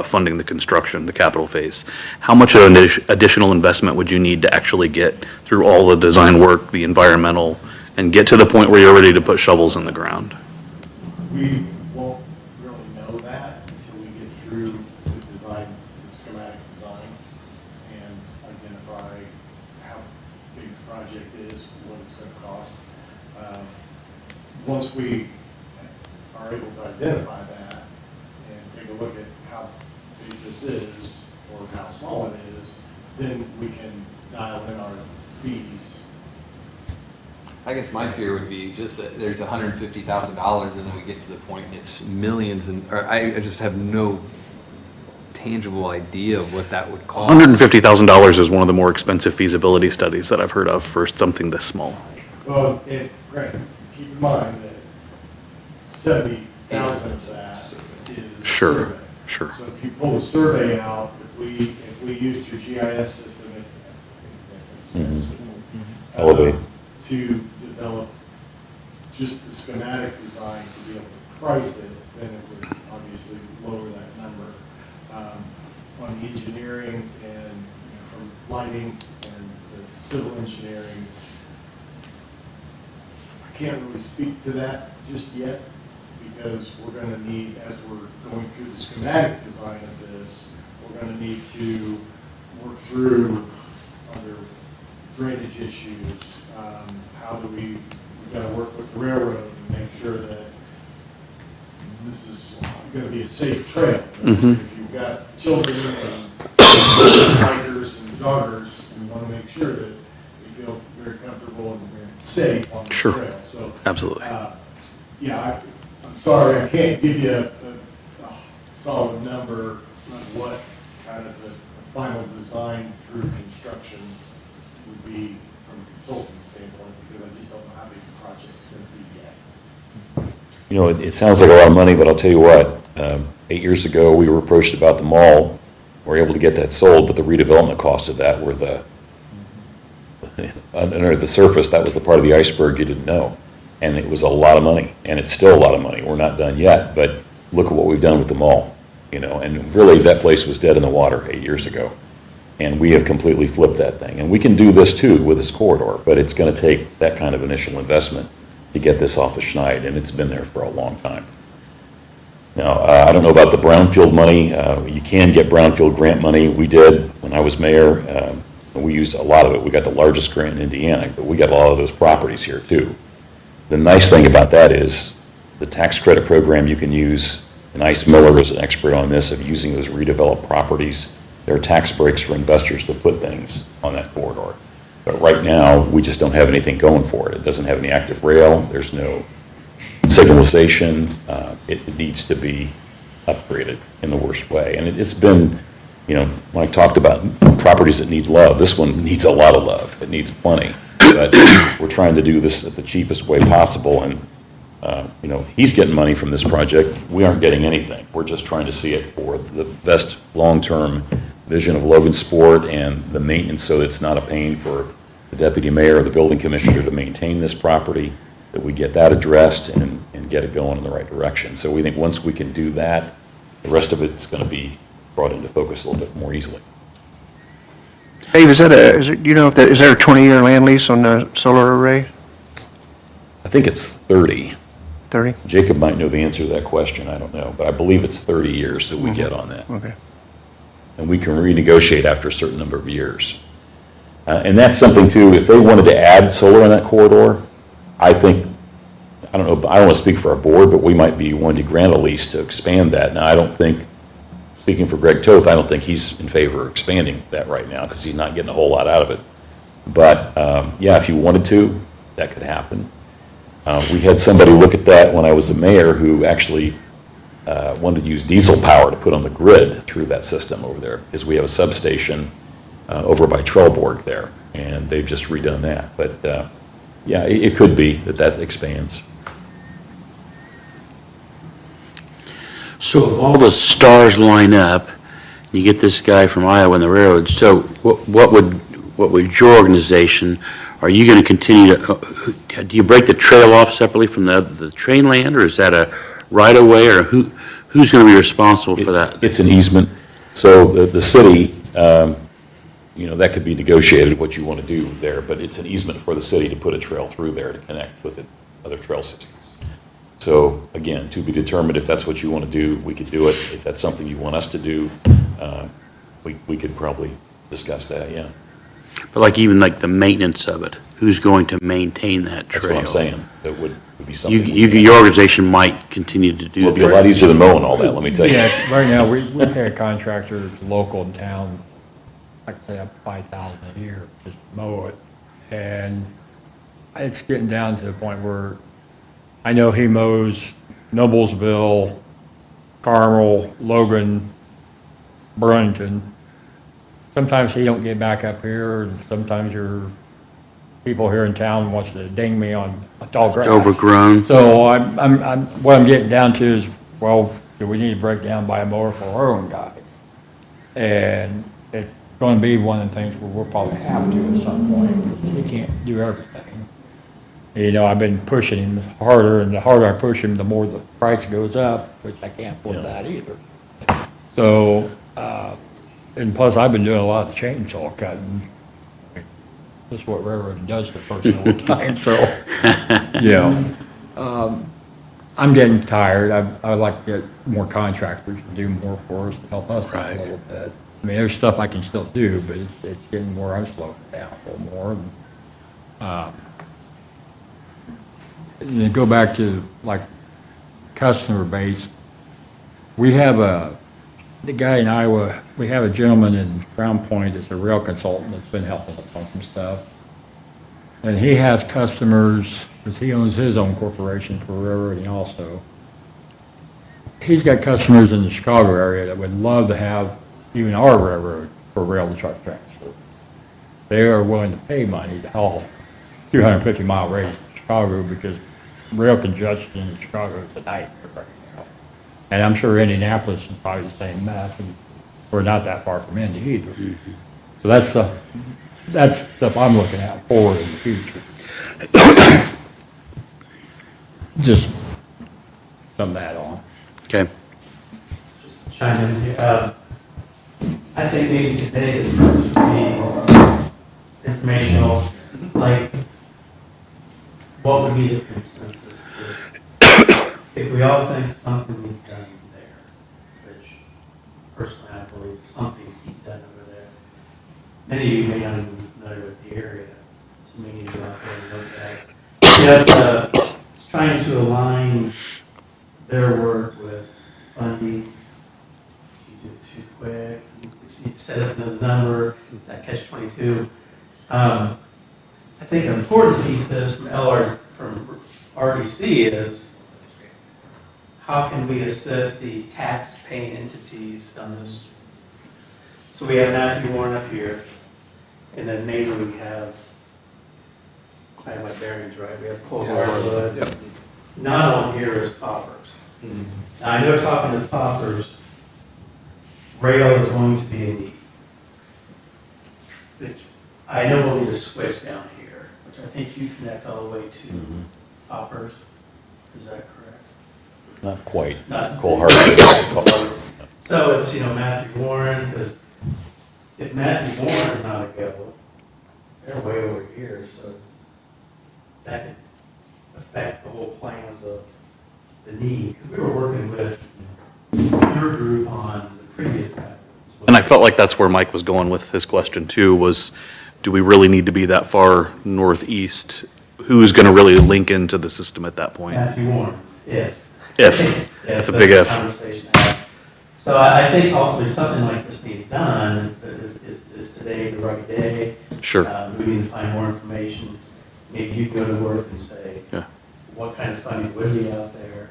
funding the construction, the capital phase. How much of an additional investment would you need to actually get through all the design work, the environmental, and get to the point where you're ready to put shovels in the ground? We won't really know that until we get through the design, the schematic design, and identify how big the project is, what it's going to cost. Once we are able to identify that and take a look at how big this is or how small it is, then we can dial in our fees. I guess my fear would be just that there's $150,000 and then we get to the point and it's millions and, or I just have no tangible idea of what that would cost. $150,000 is one of the more expensive feasibility studies that I've heard of for something this small. Well, granted, keep in mind that 70,000 of that is Sure, survey. sure. So if you pull the survey out, if we used your GIS system, Elevate. to develop just the schematic design to be able to price it, then it would obviously lower that number. On the engineering and from lighting and the civil engineering, I can't really speak to that just yet because we're going to need, as we're going through the schematic design of this, we're going to need to work through other drainage issues. How do we've got to work with the railroad and make sure that this is going to be a safe trail. If you've got children and hikers and joggers, we want to make sure that they feel very comfortable and very safe on the Sure. trail. So, Absolutely. yeah, I'm sorry, I can't give you a solid number on what kind of the final design through construction would be from a consulting standpoint, because I just don't know how big the project's going to be yet. You know, it sounds like a lot of money, but I'll tell you what, 8 years ago, we were approached about the mall. We were able to get that sold, but the redevelopment cost of that were under the surface, that was the part of the iceberg you didn't know. And it was a lot of money, and it's still a lot of money. We're not done yet, but look at what we've done with the mall, and really, that place was dead in the water 8 years ago. And we have completely flipped that thing. And we can do this too with this corridor, but it's going to take that kind of initial investment to get this off the schneid, and it's been there for a long time. Now, I don't know about the brownfield money. You can get brownfield grant money. We did when I was mayor. And we used a lot of it. We got the largest grant in Indiana, but we got a lot of those properties here too. The nice thing about that is the tax credit program you can use, and Ice Miller is an expert on this, of using those redeveloped properties. There are tax breaks for investors to put things on that corridor. But right now, we just don't have anything going for it. It doesn't have any active rail. There's no signalization. It needs to be upgraded in the worst way. And it's been, when I talked about properties that need love, this one needs a lot of love. It needs plenty. But we're trying to do this at the cheapest way possible. And, he's getting money from this project. We aren't getting anything. We're just trying to see it for the best long-term vision of Logansport and the maintenance, so it's not a pain for the deputy mayor or the building commissioner to maintain this property, that we get that addressed and get it going in the right direction. So we think once we can do that, the rest of it's going to be brought into focus a little bit more easily. Dave, is there a 20-year land lease on the solar array? I think it's 30. 30? Jacob might know the answer to that question, I don't know, but I believe it's 30 years that we get on that. Okay. And we can renegotiate after a certain number of years. And that's something too, if they wanted to add solar on that corridor, I don't know, I don't want to speak for our board, but we might be wanting to grant a lease to expand that. Now, I don't think, speaking for Greg Toth, I don't think he's in favor of expanding that right now because he's not getting a whole lot out of it. But yeah, if you wanted to, that could happen. We had somebody look at that when I was the mayor who actually wanted to use diesel power to put on the grid through that system over there, because we have a substation over by Trelleborg there, and they've just redone that. But yeah, it could be that expands. So if all the stars line up, you get this guy from Iowa on the railroad, so what would your organization, are you going to continue to, do you break the trail off separately from the train land, or is that a right-of-way, or who's going to be responsible for that? It's an easement. So the city, that could be negotiated what you want to do there, but it's an easement for the city to put a trail through there to connect with other trail systems. So again, to be determined if that's what you want to do, we could do it. If that's something you want us to do, we could probably discuss that, yeah. But even the maintenance of it? who's going to maintain that That's trail? what I'm saying. That would be something. Your organization might continue to do It'll be a that. lot easier than mowing all that, let me tell you. Yeah, right now, we pay a contractor that's local in town, like I say, up $5,000 a year, just to mow it. And it's getting down to the point where I know he mows Noblesville, Carmel, Logan, Burlington. Sometimes he don't get back up here, and sometimes your people here in town wants to ding me on tall grass. It's overgrown. So what I'm getting down to is, well, do we need to break down by a mower for our own guys? And it's gonna be one of the things where we'll probably have to at some point. We can't do everything. You know, I've been pushing him harder, and the harder I push him, the more the price goes up, which I can't afford that either. So, and plus, I've been doing a lot of chainsaw cutting. That's what railroad does to person all the time, so, I'm getting tired. I'd like to get more contractors to do more for us, to help us out a little bit. I mean, there's stuff I can still do, but it's getting where I'm slowing down a little more. And then go back to, like, customer base. We have the guy in Iowa, we have a gentleman in Crown Point that's a rail consultant that's been helping us on some stuff. And he has customers, because he owns his own corporation for railroading also. He's got customers in the Chicago area that would love to have even our railroad for rail to truck transfer. They are willing to pay money to haul 250-mile radius to Chicago, because rail congestion in Chicago is a nightmare right now. And I'm sure Indianapolis is probably the same mess, and we're not that far from Indy either. So that's stuff I'm looking at forward in the future. Just some of that on. Okay. Chime in here. I think maybe today is supposed to be informational, like, what would be the consensus if we all think something needs done there, which personally I believe something needs done over there. Many of you may not even be familiar with the area, so we need to go out there and look at it. Yet, it's trying to align their work with funding. You do it too quick, you set up another number, it's that catch-22. I think an important piece is from RDC is how can we assist the tax-paying entities on this? So we have Matthew Warren up here, and then maybe we have, I have my bearings right, we have Cole Hardwood. Yep. Not on here is Foppers. Now, I know talking to Foppers, rail is going to be a need. Which I know we'll need a switch down here, which I think you connect all the way to Foppers. Is that correct? Not quite. Not Cole Hardwood. So it's, Matthew Warren, because if Matthew Warren is not a go, they're way over here, so that could affect the whole plans of the need. Because we were working with your group on the previous guy. And I felt like that's where Mike was going with his question too, was do we really need to be that far northeast? Who's going to really link into the system at that point? Matthew Warren, if. If. That's a big the if. Conversation to have. So I think ultimately something like this needs done. Is today the right day? Sure. We need to find more information. Maybe you can go to work and say, Yeah. what kind of funding would be out there?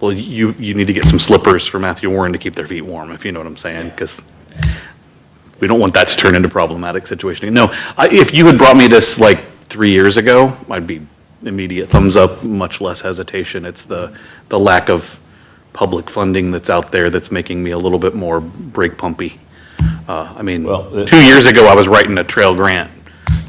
Well, you need to get some slippers for Matthew Warren to keep their feet warm, if you know what I'm saying, because we don't want that to turn into a problematic situation. No, if you had brought me this like 3 years ago, I'd be immediate thumbs up, much less hesitation. It's the lack of public funding that's out there that's making me a little bit more brake pumpy. Well, 2 years ago, I was writing a trail grant,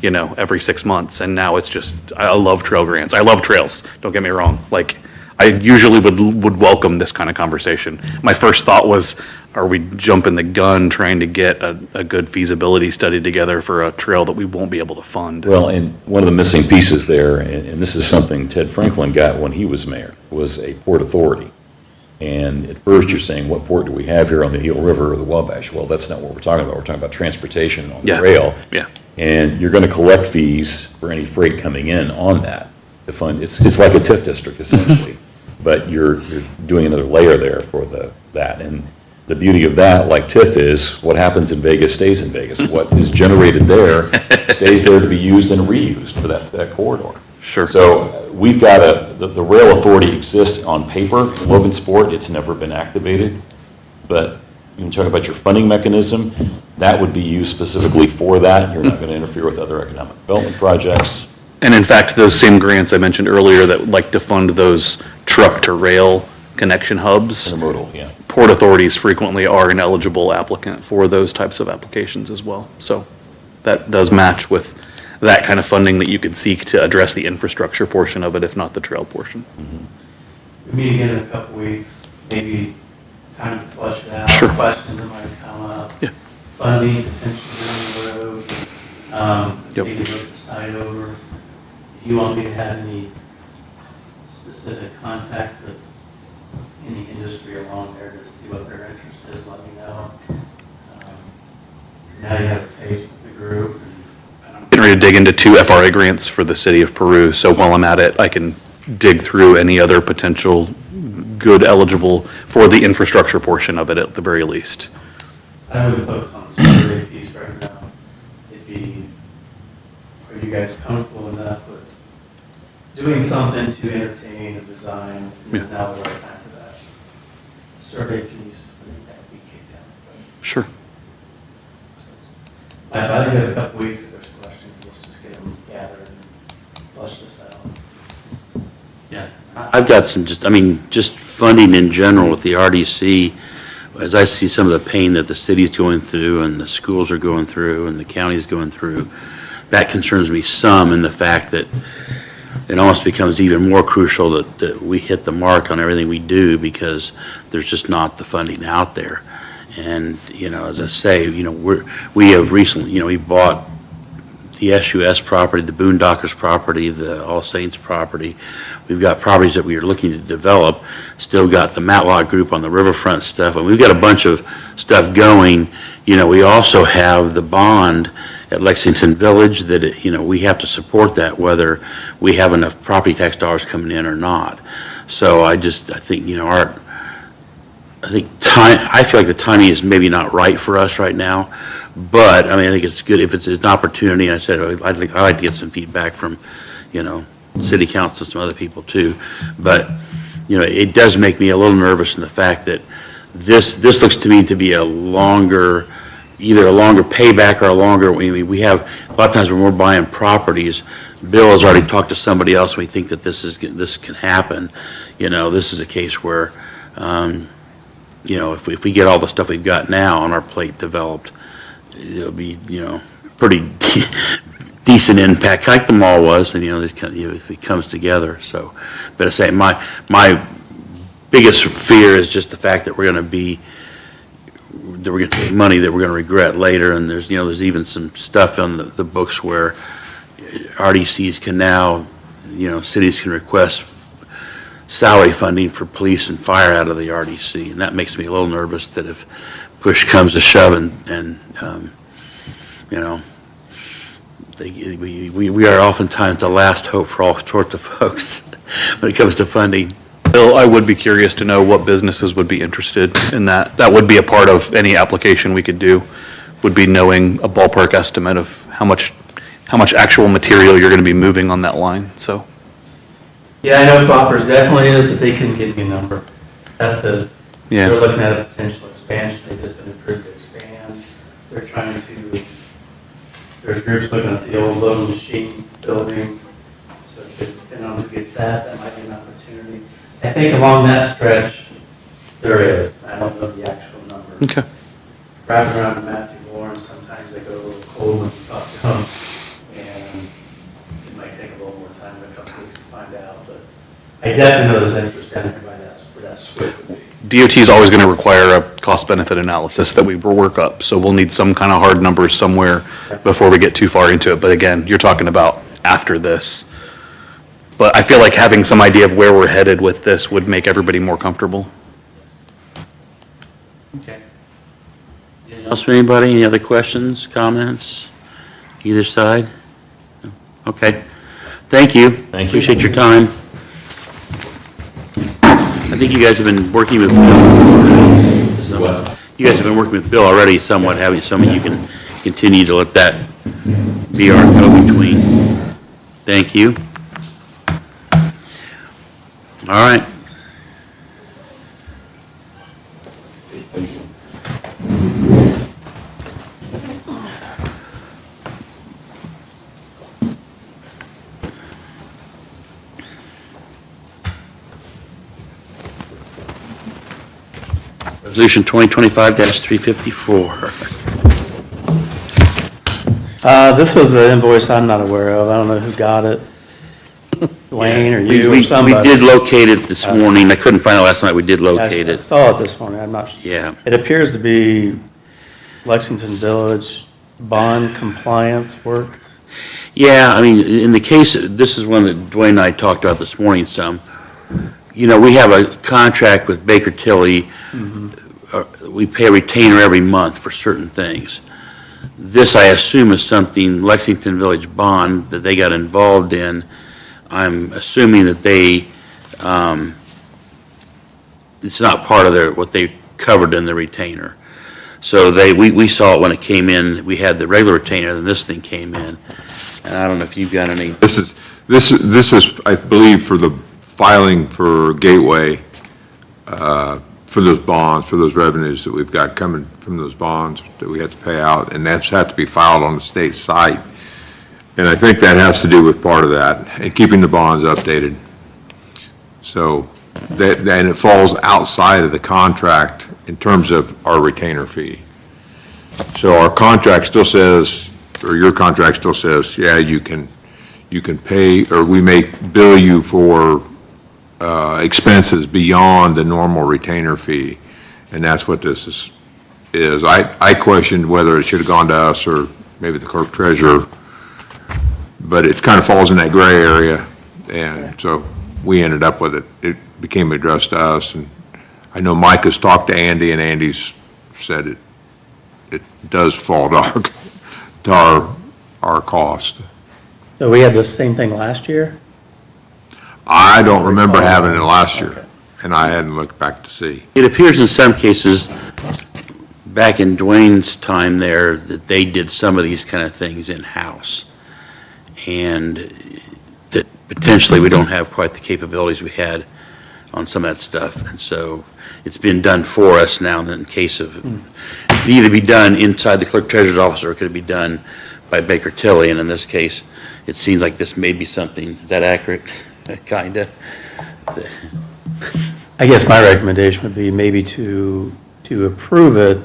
every 6 months, and now it's just, I love trail grants. I love trails, don't get me wrong. Like, I usually would welcome this kind of conversation. My first thought was, are we jumping the gun trying to get a good feasibility study together for a trail that we won't be able to fund? Well, and one of the missing pieces there, and this is something Ted Franklin got when he was mayor, was a port authority. And at first you're saying, what port do we have here on the Eel River or the Wabash? Well, that's not what we're talking about. We're talking about transportation on the rail. Yeah. And you're going to collect fees for any freight coming in on that. The fund, it's like a TIF district essentially, but you're doing another layer there for that. And the beauty of that, like TIF is, what happens in Vegas stays in Vegas. What is generated there stays there to be used and reused for that corridor. Sure. So we've got the rail authority exists on paper. In Logansport, it's never been activated. But when you talk about your funding mechanism, that would be used specifically for that. You're not going to interfere with other economic development projects. And in fact, those same grants I mentioned earlier that would like to fund those truck-to-rail connection hubs, Intermodal, yeah. port authorities frequently are an eligible applicant for those types of applications as well. So that does match with that kind of funding that you could seek to address the infrastructure portion of it, if not the trail portion. We meet again in a couple weeks, maybe time to flush it out. Sure. Questions that might come up. Yeah. Funding potentially down the road. Yep. Maybe look the site over. If you want me to have any specific contact with any industry along there to see what their interest is, let me know. Now you have a face with the group. Getting ready to dig into 2 FRA grants for the city of Peru, so while I'm at it, I can dig through any other potential good eligible for the infrastructure portion of it at the very least. So I would focus on the survey piece right now. Are you guys comfortable enough with doing something to entertain a design? Is now the right time for that? Survey piece, I think that would be kicked down. Sure. I think in a couple weeks, if there's questions, let's just get them gathered and flush this out. Yeah. I've got some just funding in general with the RDC, as I see some of the pain that the city's going through and the schools are going through and the county's going through, that concerns me some in the fact that it almost becomes even more crucial that we hit the mark on everything we do because there's just not the funding out there. And, as I say, we have recently, we bought the SUS property, the Boondockers property, the All Saints property. We've got properties that we are looking to develop, still got the Matlock Group on the riverfront stuff, and we've got a bunch of stuff going. We also have the bond at Lexington Village that, we have to support that whether we have enough property tax dollars coming in or not. So I think, I feel like the timing is maybe not right for us right now, but, I think it's good if it's an opportunity, and I said, I'd like to get some feedback from, city council and some other people too, but, it does make me a little nervous in the fact that this looks to me to be either a longer payback or a longer, we have, a lot of times when we're buying properties, Bill has already talked to somebody else, and we think that this can happen. This is a case where, if we get all the stuff we've got now on our plate developed, it'll be, pretty decent impact, like the mall was, and, if it comes together, so. But I say, my biggest fear is just the fact that we're going to take money that we're going to regret later, and there's even some stuff on the books where RDCs can now, cities can request salary funding for police and fire out of the RDC, and that makes me a little nervous that if push comes to shove and we are oftentimes the last hope for all sorts of folks when it comes to funding. Bill, I would be curious to know what businesses would be interested in that. That would be a part of any application we could do, would be knowing a ballpark estimate of how much actual material you're going to be moving on that line, so. Yeah, I know Foppers definitely is, but they couldn't give me a number. They're Yeah. looking at a potential expansion, they've just been approved to expand. They're trying to, there's groups looking at the old Logan machine building, so if it depends on who gets that might be an opportunity. I think along that stretch, there is, I don't know the actual number. Okay. Driving around to Matthew Lawrence, sometimes they go a little cold when you talk to them, and it might take a little more time than a couple weeks to find out, but I definitely know there's interest down there by where that switch would be. DOT is always going to require a cost-benefit analysis that we work up, so we'll need some kind of hard numbers somewhere before we get too far into it. But again, you're talking about after this. But I feel like having some idea of where we're headed with this would make everybody more comfortable. Okay. Anything else from anybody? Any other questions, comments? Either side? Okay. Thank you. Thank you. Appreciate your time. I think you guys have been working with Bill. What? You guys have been working with Bill already somewhat, haven't you? So you can continue to let that be our go-between. Thank you. All right. Resolution 2025-354. This was an invoice I'm not aware of. I don't know who got it. Dwayne or you or We somebody. did locate it this morning. I couldn't find it last night. We did locate I it. saw it this morning. I'm not, Yeah. it appears to be Lexington Village bond compliance work. Yeah, I mean, in the case, this is one that Dwayne and I talked about this morning some. You know, we have a contract with Baker Tilly. We pay a retainer every month for certain things. This, I assume, is something Lexington Village bond that they got involved in. I'm assuming that they, it's not part of what they covered in the retainer. So we saw it when it came in. We had the regular retainer, then this thing came in. And I don't know if you've got any. This is, I believe, for the filing for Gateway, for those bonds, for those revenues that we've got coming from those bonds that we have to pay out, and that's have to be filed on the state site. And I think that has to do with part of that, and keeping the bonds updated. So, and it falls outside of the contract in terms of our retainer fee. So our contract still says, or your contract still says, yeah, you can pay, or we may bill you for expenses beyond the normal retainer fee, and that's what this is. I questioned whether it should have gone to us or maybe the clerk treasurer, but it kind of falls in that gray area, and so we ended up with it. It became addressed to us, and I know Mike has talked to Andy, and Andy's said it does fall to our cost. So we had the same thing last year? I don't remember having it last year, and I hadn't looked back to see. It appears in some cases, back in Dwayne's time there, that they did some of these kind of things in-house. And that potentially we don't have quite the capabilities we had on some of that stuff. And so it's been done for us now in case of, it could either be done inside the clerk treasurer's office or it could be done by Baker Tilly. And in this case, it seems like this may be something, is that accurate? Kinda. I guess my recommendation would be maybe to approve it,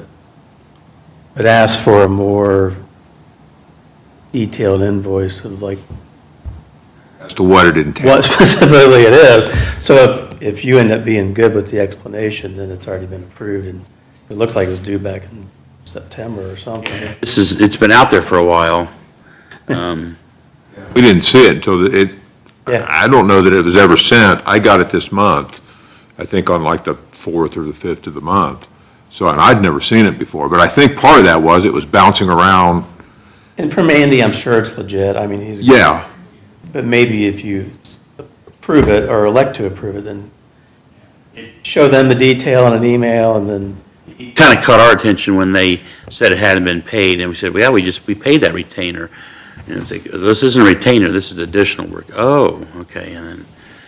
but ask for a more detailed invoice of like As to what it entails. what specifically it is. So if you end up being good with the explanation, then it's already been approved, and it looks like it was due back in September or something. It's been out there for a while. We didn't see it until Yeah. I don't know that it was ever sent. I got it this month, I think on like the 4th or the 5th of the month. So, and I'd never seen it before, but I think part of that was it was bouncing around. And from Andy, I'm sure it's legit. I mean, he's. Yeah, But maybe if you approve it or elect to approve it, then show them the detail in an email and then. Kind of caught our attention when they said it hadn't been paid, and we said, well, yeah, we paid that retainer. And it's like, this isn't a retainer, this is additional work. Oh, okay, and then.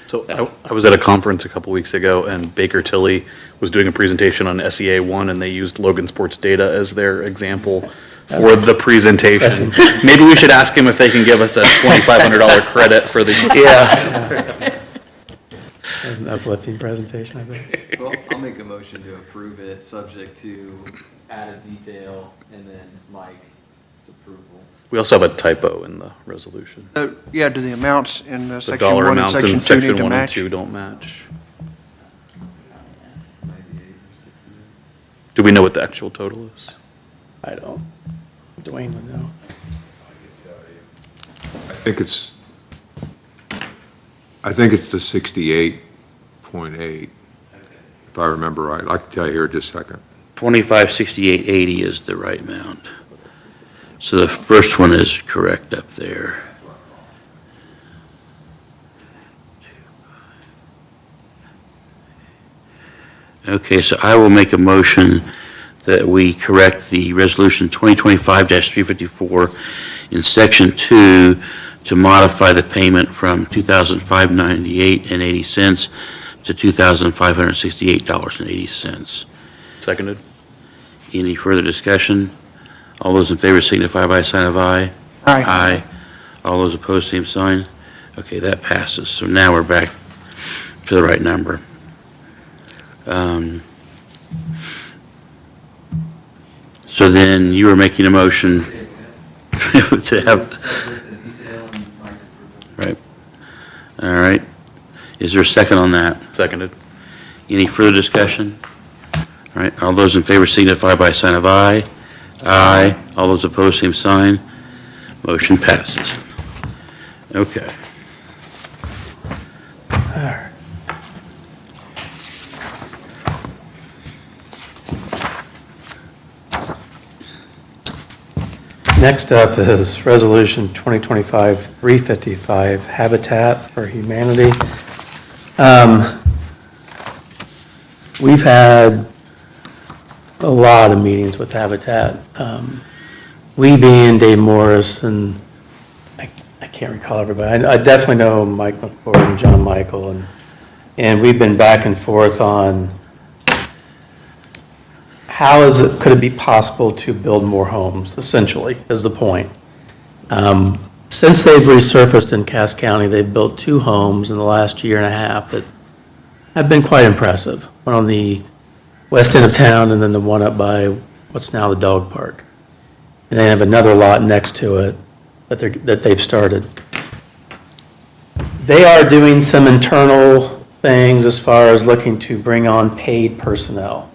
So I was at a conference a couple weeks ago, and Baker Tilly was doing a presentation on SEA 1, and they used Logansport's data as their example for the presentation. Maybe we should ask him if they can give us a $2,500 credit for the. That was an uplifting presentation, I bet. Well, I'll make a motion to approve it, subject to added detail and then Mike's approval. We also have a typo in the resolution. Yeah, do the amounts in The section dollar 1 and amounts section in 2 section need to 1 and match? 2 don't match. Do we know what the actual total is? I don't. Dwayne would know. I think it's the 68.8, if I remember right. I can tell you here in just a second. 256880 is the right amount. So the first one is correct up there. Okay, so I will make a motion that we correct the resolution 2025-354 in section 2 to modify the payment from $2,598.80 to $2,568.80. Seconded? Any further discussion? All those in favor signify by a sign of aye. Aye. Aye. All those opposed, same sign. Okay, that passes. So now we're back to the right number. So then you were making a motion to have, right? All right. Is there a second on that? Seconded? Any further discussion? All right, all those in favor signify by a sign of aye. Aye. All those opposed, same sign. Motion passes. Okay. Next up is Resolution 2025-355, Habitat for Humanity. We've had a lot of meetings with Habitat. We being Dave Morris and I can't recall everybody. I definitely know Mike McCord and John Michael, and we've been back and forth on could it be possible to build more homes, essentially, is the point. Since they've resurfaced in Cass County, they've built 2 homes in the last year and a half that have been quite impressive. One on the west end of town and then the one up by what's now the dog park. And they have another lot next to it that they've started. They are doing some internal things as far as looking to bring on paid personnel.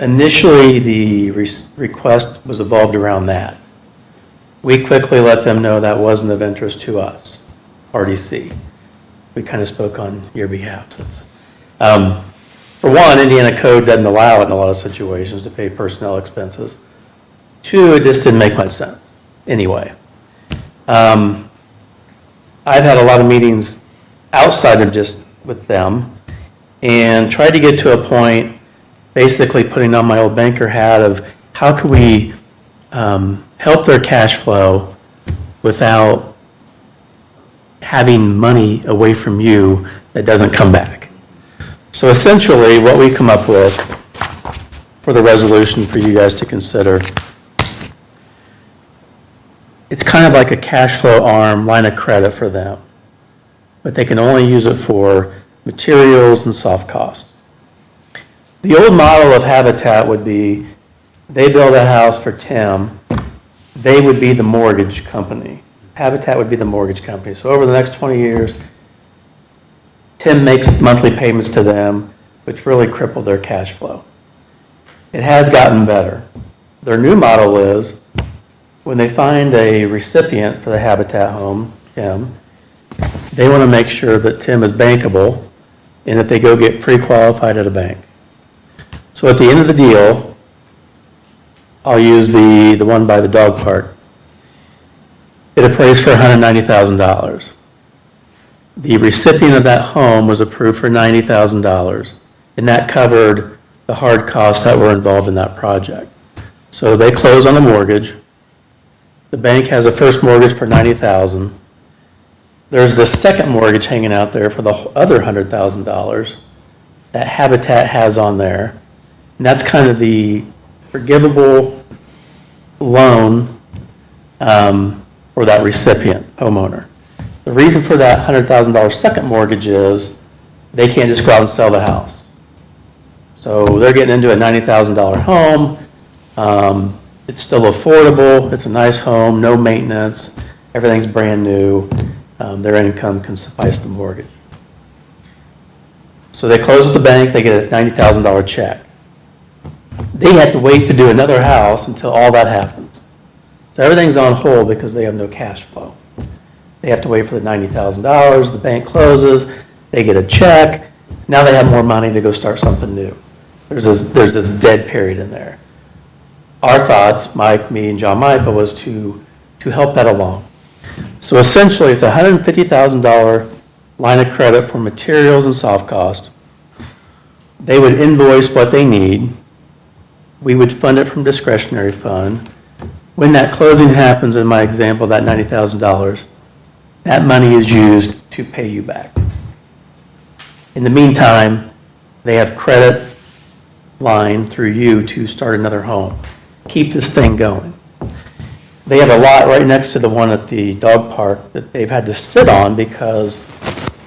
Initially, the request was evolved around that. We quickly let them know that wasn't of interest to us, RDC. We kind of spoke on your behalf since. For one, Indiana code doesn't allow it in a lot of situations to pay personnel expenses. 2, it just didn't make much sense anyway. I've had a lot of meetings outside of just with them and tried to get to a point, basically putting on my old banker hat of how could we help their cash flow without having money away from you that doesn't come back. So essentially, what we come up with for the resolution for you guys to consider, it's kind of like a cash flow arm, line of credit for them, but they can only use it for materials and soft costs. The old model of Habitat would be, they build a house for Tim, they would be the mortgage company. Habitat would be the mortgage company. So over the next 20 years, Tim makes monthly payments to them, which really crippled their cash flow. It has gotten better. Their new model is, when they find a recipient for the Habitat home, Tim, they want to make sure that Tim is bankable and that they go get pre-qualified at a bank. So at the end of the deal, I'll use the one by the dog park. It appraised for $190,000. The recipient of that home was approved for $90,000, and that covered the hard costs that were involved in that project. So they close on the mortgage. The bank has a first mortgage for $90,000. There's the second mortgage hanging out there for the other $100,000 that Habitat has on there. And that's kind of the forgivable loan for that recipient homeowner. The reason for that $100,000 second mortgage is they can't just go out and sell the house. So they're getting into a $90,000 home. It's still affordable. It's a nice home, no maintenance. Everything's brand new. Their income can suffice the mortgage. So they close at the bank. They get a $90,000 check. They have to wait to do another house until all that happens. So everything's on hold because they have no cash flow. They have to wait for the $90,000, the bank closes, they get a check, now they have more money to go start something new. There's this dead period in there. our thoughts, Mike, me, and John Michael, was to help that along. So essentially, it's a $150,000 line of credit for materials and soft cost. They would invoice what they need. We would fund it from discretionary fund. When that closing happens, in my example, that $90,000, that money is used to pay you back. In the meantime, they have credit line through you to start another home. Keep this thing going. They have a lot right next to the one at the dog park that they've had to sit on because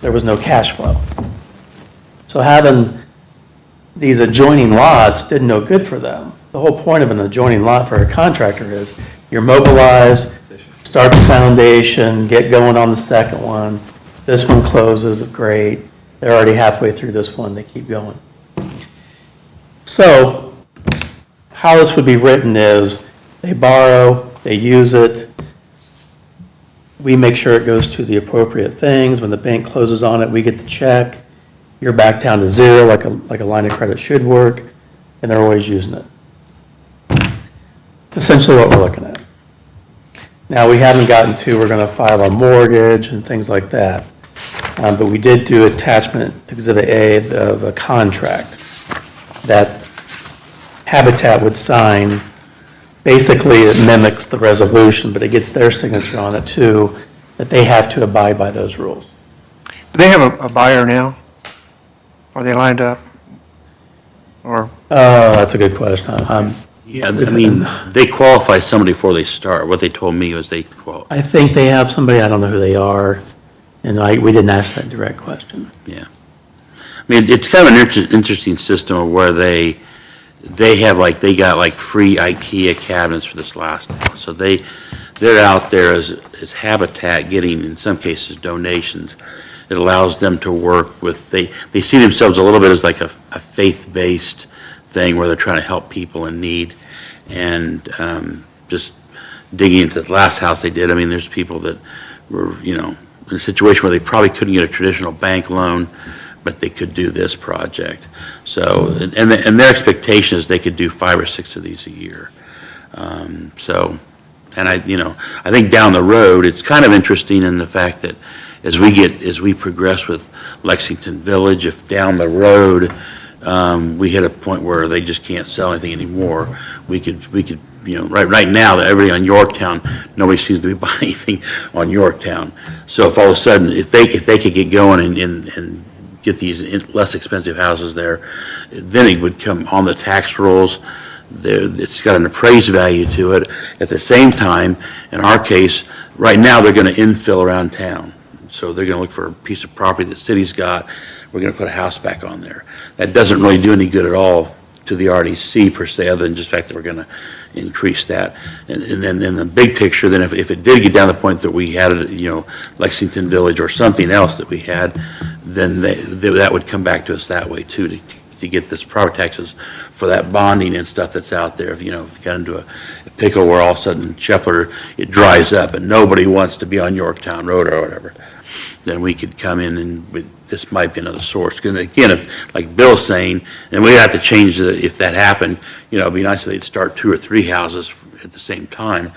there was no cash flow. So having these adjoining lots did no good for them. The whole point of an adjoining lot for a contractor is you're mobilized, start the foundation, get going on the second one. This one closes, great. They're already halfway through this one, they keep going. So how this would be written is they borrow, they use it, we make sure it goes to the appropriate things. When the bank closes on it, we get the check. You're back down to zero, like a line of credit should work, and they're always using it. It's essentially what we're looking at. Now, we haven't gotten to, we're gonna file a mortgage and things like that. But we did do attachment Exhibit A of a contract that Habitat would sign. Basically, it mimics the resolution, but it gets their signature on it too, that they have to abide by those rules. Do they have a buyer now? Are they lined up? Or, That's a good question. Yeah, I mean, they qualify somebody before they start. What they told me was they qualify. I think they have somebody, I don't know who they are, and we didn't ask that direct question. Yeah. I mean, it's kind of an interesting system where they have they got like free IKEA cabinets for this last house. So they're out there as Habitat getting, in some cases, donations. It allows them to work with, they see themselves a little bit as like a faith-based thing where they're trying to help people in need. And just digging into the last house they did, I mean, there's people that were, in a situation where they probably couldn't get a traditional bank loan, but they could do this project. So, and their expectation is they could do 5 or 6 of these a year. So, and I think down the road, it's kind of interesting in the fact that as we progress with Lexington Village, if down the road, we hit a point where they just can't sell anything anymore, we could, right now, everybody on Yorktown, nobody seems to be buying anything on Yorktown. So if all of a sudden, if they could get going and get these less expensive houses there, then it would come on the tax rolls. It's got an appraised value to it. At the same time, in our case, right now, they're going to infill around town. So they're going to look for a piece of property the city's got. We're going to put a house back on there. That doesn't really do any good at all to the RDC per se, other than just the fact that we're going to increase that. And then in the big picture, then if it did get down to the point that we had, Lexington Village or something else that we had, then that would come back to us that way too, to get this property taxes for that bonding and stuff that's out there. If you got into a pickle where all of a sudden Shepler, it dries up and nobody wants to be on Yorktown Road or whatever, then we could come in and this might be another source. Because again, if, like Bill's saying, and we'd have to change if that happened, it'd be nice if they'd start 2 or 3 houses at the same time.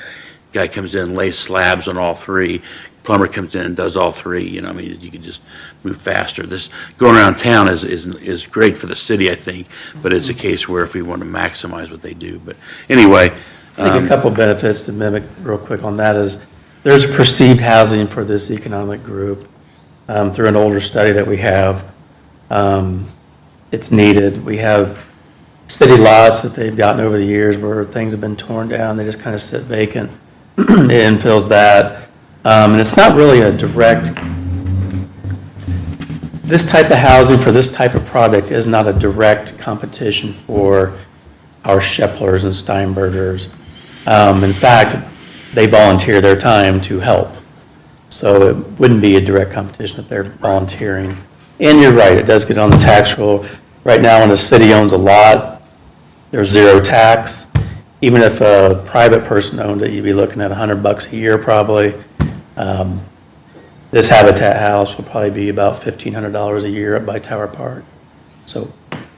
Guy comes in, lays slabs on all 3. Plumber comes in and does all 3. You could just move faster. This going around town is great for the city, I think, but it's a case where if we want to maximize what they do. But anyway. I think a couple benefits to mimic real quick on that is there's perceived housing for this economic group through an older study that we have. It's needed. We have city lots that they've gotten over the years where things have been torn down. They just kind of sit vacant. It infills that. And it's not really a direct, this type of housing for this type of product is not a direct competition for our Sheplers and Steinbergers. In fact, they volunteer their time to help. So it wouldn't be a direct competition if they're volunteering. And you're right, it does get on the tax roll. Right now, when the city owns a lot, there's 0 tax. Even if a private person owned it, you'd be looking at $100 a year probably. This Habitat house will probably be about $1,500 a year up by Tower Park. So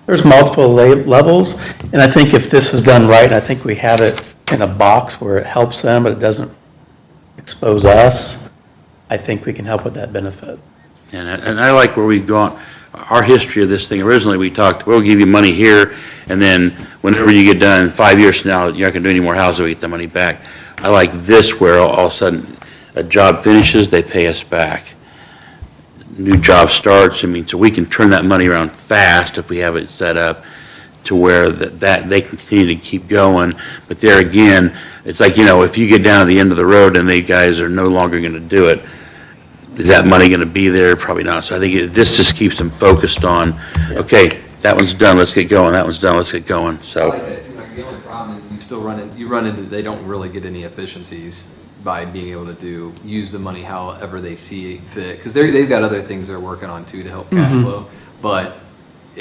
there's multiple levels, and I think if this is done right, and I think we have it in a box where it helps them, but it doesn't expose us, I think we can help with that benefit. And I like where we've gone, our history of this thing. Originally, we talked, we'll give you money here, and then whenever you get done, 5 years from now, you're not going to do any more houses, we get the money back. I like this where all of a sudden, a job finishes, they pay us back. New job starts, I mean, so we can turn that money around fast if we have it set up to where that they continue to keep going. But there again, it's like, if you get down to the end of the road and they guys are no longer going to do it, is that money going to be there? Probably not. So I think this just keeps them focused on, okay, that one's done, let's get going, that one's done, let's get going, I so. like that too, Mike. The only problem is you run into, they don't really get any efficiencies by being able to use the money however they see fit. Because they've got other things they're working on too to help cash flow. But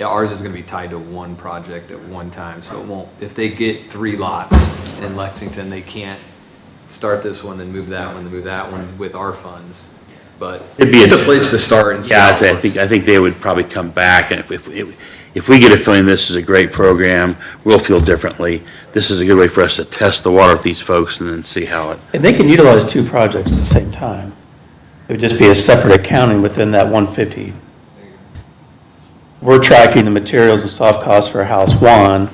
ours is going to be tied to one project at one time. So it won't, if they get 3 lots in Lexington, they can't start this one, then move that one, then move that one with our funds. But it's a place to start and see Yeah, how it works. I think they would probably come back, and if we get a feeling this is a great program, we'll feel differently. This is a good way for us to test the water with these folks and then see how it. And they can utilize 2 projects at the same time. It would just be a separate accounting within that 150. We're tracking the materials and soft costs for house 1.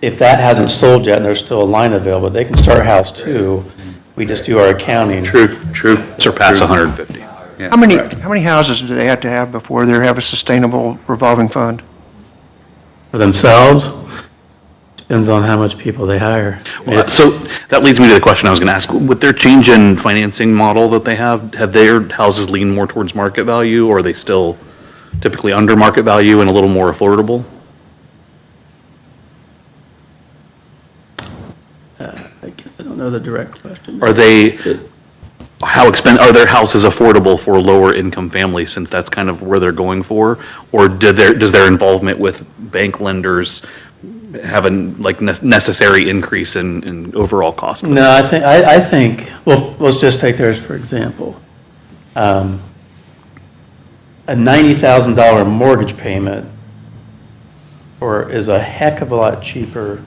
If that hasn't sold yet and there's still a line available, they can start house 2. We just do our accounting. True. Surpass 150. Yeah. How many houses do they have to have before they have a sustainable revolving fund? For themselves, depends on how much people they hire. So that leads me to the question I was going to ask. With their change in financing model that they have their houses lean more towards market value, or are they still typically under market value and a little more affordable? I guess I don't know the direct question. Are their houses affordable for lower income families, since that's kind of where they're going for? Or does their involvement with bank lenders have a necessary increase in overall cost? No, I think, well, let's just take theirs for example. A $90,000 mortgage payment is a heck of a lot cheaper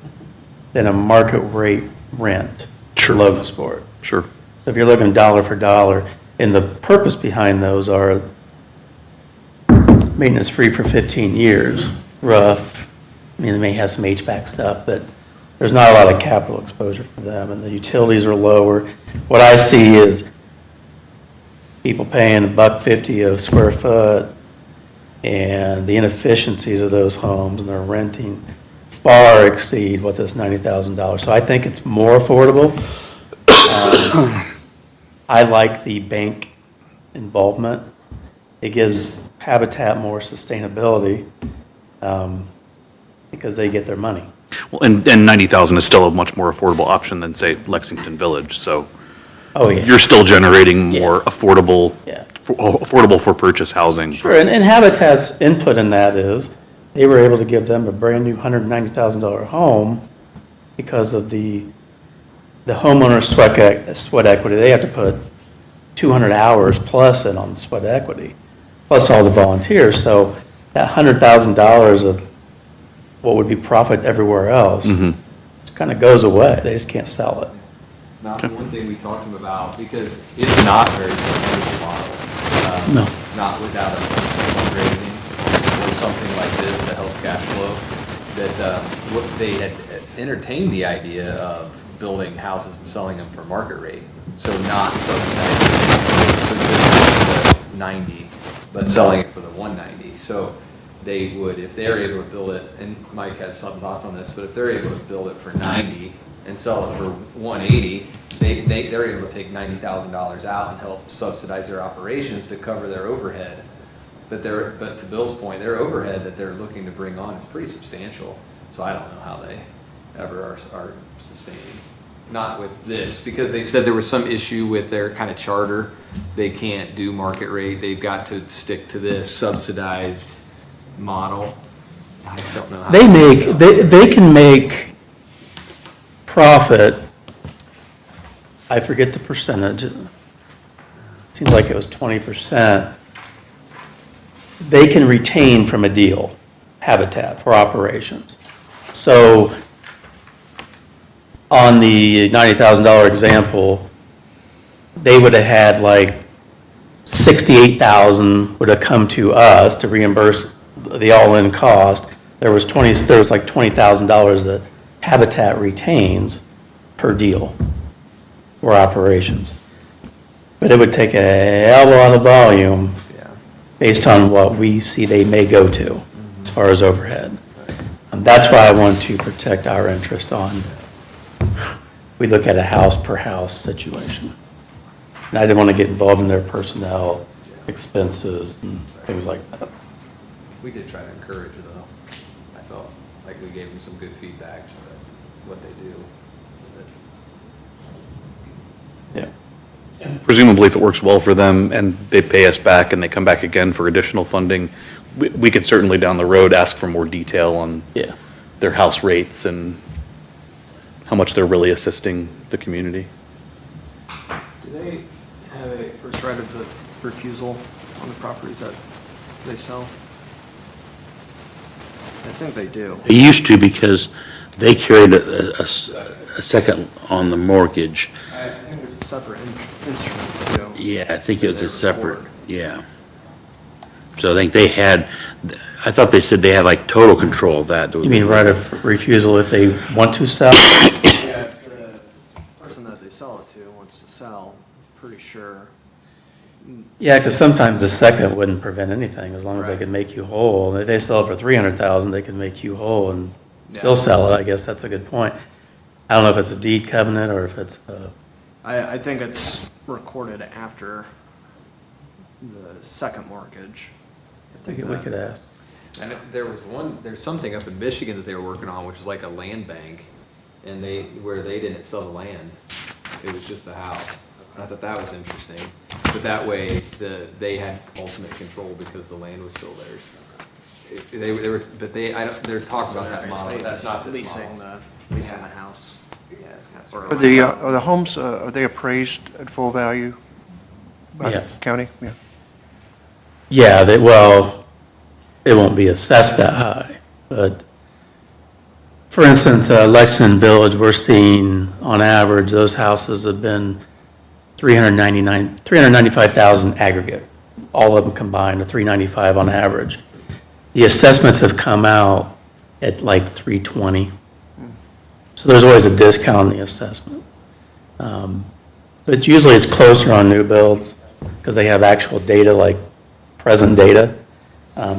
than a market rate rent. Sure. Logansport. Sure. So if you're looking dollar for dollar, and the purpose behind those are maintenance free for 15 years, rough. I mean, they may have some HVAC stuff, but there's not a lot of capital exposure for them, and the utilities are lower. What I see is people paying $1.50 a square foot, and the inefficiencies of those homes and their renting far exceed what this $90,000. So I think it's more affordable. I like the bank involvement. It gives Habitat more sustainability because they get their money. Well, and 90,000 is still a much more affordable option than, say, Lexington Village, so. Oh, yeah. You're still generating more affordable, Yeah. affordable for purchase housing. Sure, and Habitat's input in that is, they were able to give them a brand-new $190,000 home because of the homeowner's sweat equity. They have to put 200 hours plus in on sweat equity, plus all the volunteers. So that $100,000 of what would be profit everywhere else just kind of goes away. They just can't sell it. Now, one thing we talked to them about, because it's not very sustainable model. No. Not without a fundraising or something like this to help cash flow, that what they had entertained the idea of building houses and selling them for market rate. So not subsidizing, so just the 90, but selling it for the 190. So they would, if they're able to build it, and Mike has some thoughts on this, but if they're able to build it for 90 and sell it for 180, they're able to take $90,000 out and help subsidize their operations to cover their overhead. But to Bill's point, their overhead that they're looking to bring on is pretty substantial. So I don't know how they ever are sustaining. Not with this, because they said there was some issue with their kind of charter. They can't do market rate. They've got to stick to this subsidized model. I just don't know how. They can make profit, I forget the percentage, it seems like it was 20%. They can retain from a deal. habitat for operations. So on the $90,000 example, they would have had like 68,000 would have come to us to reimburse the all-in cost. There was like $20,000 that Habitat retains per deal for operations. But it would take a hell of a lot of volume based on what we see they may go to as far as overhead. And that's why I want to protect our interest on, we look at a house per house situation. And I didn't want to get involved in their personnel expenses and things like that. We did try to encourage it, though. I felt like we gave them some good feedback about what they do. Yeah. Presumably, if it works well for them and they pay us back and they come back again for additional funding, we could certainly down the road ask for more detail on Yeah. their house rates and how much they're really assisting the community. Do they have a first right of refusal on the properties that they sell? I think they do. They used to because they carried a second on the mortgage. I think there's a separate instrument too. Yeah, I think it was They a separate, record. yeah. So I think they had, I thought they said they had like total control of that. You mean right of refusal if they want to sell? Yeah, if the person that they sell it to wants to sell, pretty sure. Yeah, because sometimes the second wouldn't prevent anything, as long as they Right. could make you whole. If they sell it for 300,000, they can make you whole and still sell it. I guess that's a good point. I don't know if it's a deed covenant or if it's I think it's recorded after the second mortgage. I think we could ask. And there's something up in Michigan that they were working on, which is like a land bank, and where they didn't sell the land. It was just a house. And I thought that was interesting. But that way, they had ultimate control because the land was still theirs. They're talking about that model. That's not this leasing model. leasing the house. Yeah, it's kind of Or- sort Are the homes, are they appraised at full value by the Yes. county? Yeah. Yeah, well, it won't be assessed that high, but for instance, Lexington Village, we're seeing on average, those houses have been 395,000 aggregate, all of them combined, to 395 on average. The assessments have come out at like 320. So there's always a discount on the assessment. But usually it's closer on new builds because they have actual data, like present data.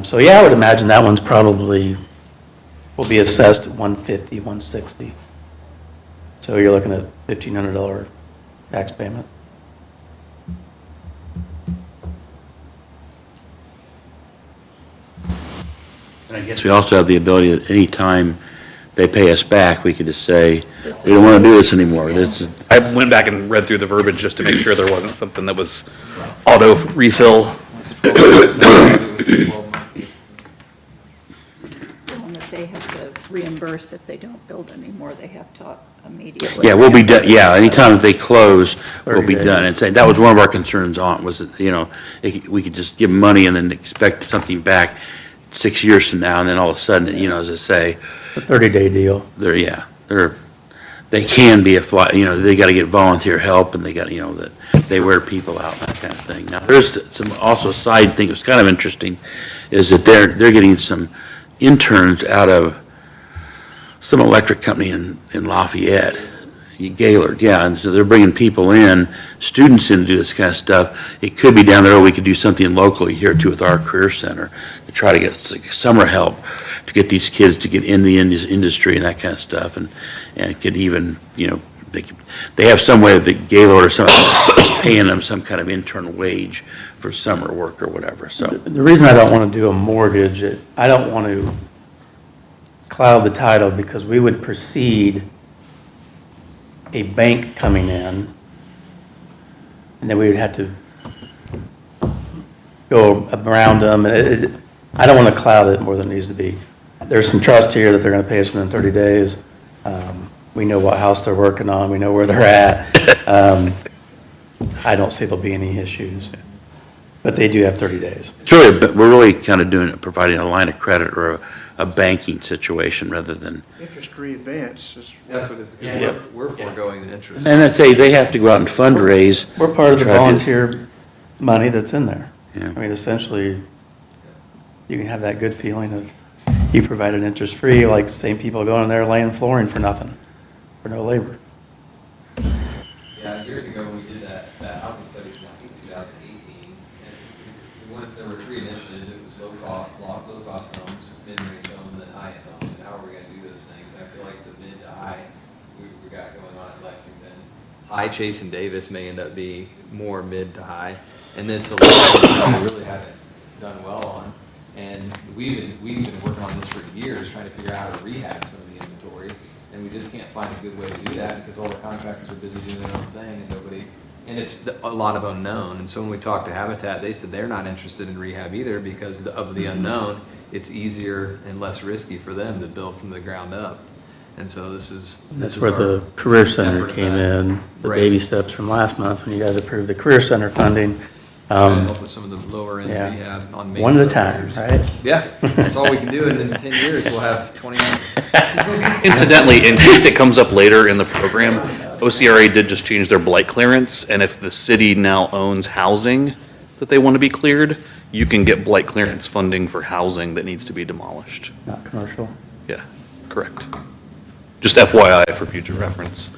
So yeah, I would imagine that one's probably, will be assessed at 150, 160. So you're looking at $1,500 tax payment. And I guess we also have the ability at any time they pay us back, we could just say, we don't want to do this anymore. This is, I went back and read through the verbiage just to make sure there wasn't something that was auto refill. And that they have to reimburse if they don't build anymore, they have to immediately. yeah, we'll be done, yeah, anytime that they close, we'll 30 be done. days. And say, that was one of our concerns on, was that, we could just give them money and then expect something back 6 years from now, and then all of a sudden, as I say, A 30-day deal. they can be they gotta get volunteer help, and they got, that they wear people out, and that kind of thing. Now, there's also a side thing that's kind of interesting, is that they're getting some interns out of some electric company in Lafayette, Gaylord, yeah, and so they're bringing people in, students in to do this kind of stuff. It could be down the road, we could do something locally here too with our career center, to try to get summer help, to get these kids to get in the industry and that kind of stuff, and it could even, they have some way that Gaylord or something is paying them some kind of intern wage for summer work or whatever, so. The reason I don't want to do a mortgage, I don't want to cloud the title because we would precede a bank coming in, and then we would have to go around them. I don't want to cloud it more than it needs to be. There's some trust here that they're going to pay us within 30 days. We know what house they're working on. We know where they're at. I don't see there'll be any issues, but they do have 30 days. It's really, but we're really kind of providing a line of credit or a banking situation rather than, Interest-free advance is. That's what it's, because we're foregoing the interest. and I'd say they have to go out and fundraise. We're part of the Try to- volunteer money that's in there. Yeah. I mean, essentially, you can have that good feeling of you provided interest-free, like same people going in there laying flooring for nothing, for no labor. Yeah, years ago, when we did that housing study, I think 2018, and there were three initiatives. It was low-cost homes, mid-range homes, and then high-end homes. And how are we gonna do those things? I feel like the mid to high, we got going on at Lexington. High Chase and Davis may end up being more mid to high. And then so we really haven't done well on. And we've been working on this for years, trying to figure out how to rehab some of the inventory. And we just can't find a good way to do that because all the contractors are busy doing their own thing and and it's a lot of unknown. And so when we talked to Habitat, they said they're not interested in rehab either because of the unknown. It's easier and less risky for them to build from the ground up. And so this is Where the Career Center effort came at. in, the Right. baby steps from last month when you guys approved the Career Center funding. Trying to help with some of the lower end Yeah. rehab on main One at a time, thoroughfares. right? Yeah, that's all we can do. And in 10 years, we'll have 20. Incidentally, in case it comes up later in the program, OCRA did just change their blight clearance, and if the city now owns housing that they want to be cleared, you can get blight clearance funding for housing that needs to be demolished. Not commercial. Yeah, correct. Just FYI for future reference.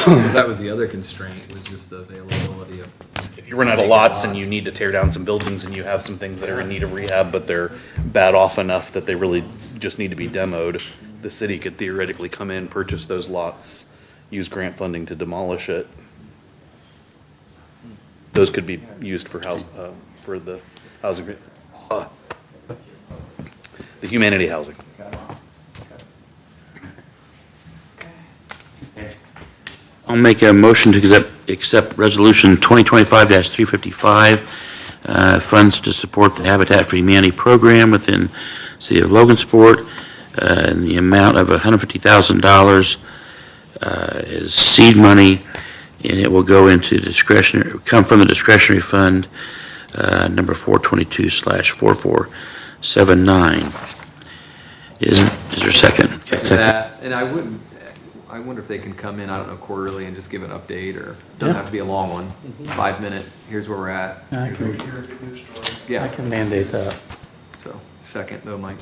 Because that was the other constraint, was just the availability of. If you run out of lots and you need to tear down some buildings and you have some things that are in need of rehab, but they're bad off enough that they really just need to be demoed, the city could theoretically come in, purchase those lots, use grant funding to demolish it. Those could be used for for the housing, the humanity housing. I'll make a motion to accept Resolution 2025-355, funds to support the Habitat for Humanity program within the City of Logansport, in the amount of $150,000 is seed money, and it will go into come from the discretionary fund, number 422/4479. Is there a second? That, and I wonder if they can come in, I don't know, quarterly and just give an update, or doesn't have to be a long one, 5-minute, here's where we're at. I Yeah, can mandate that. so, second though, Mike.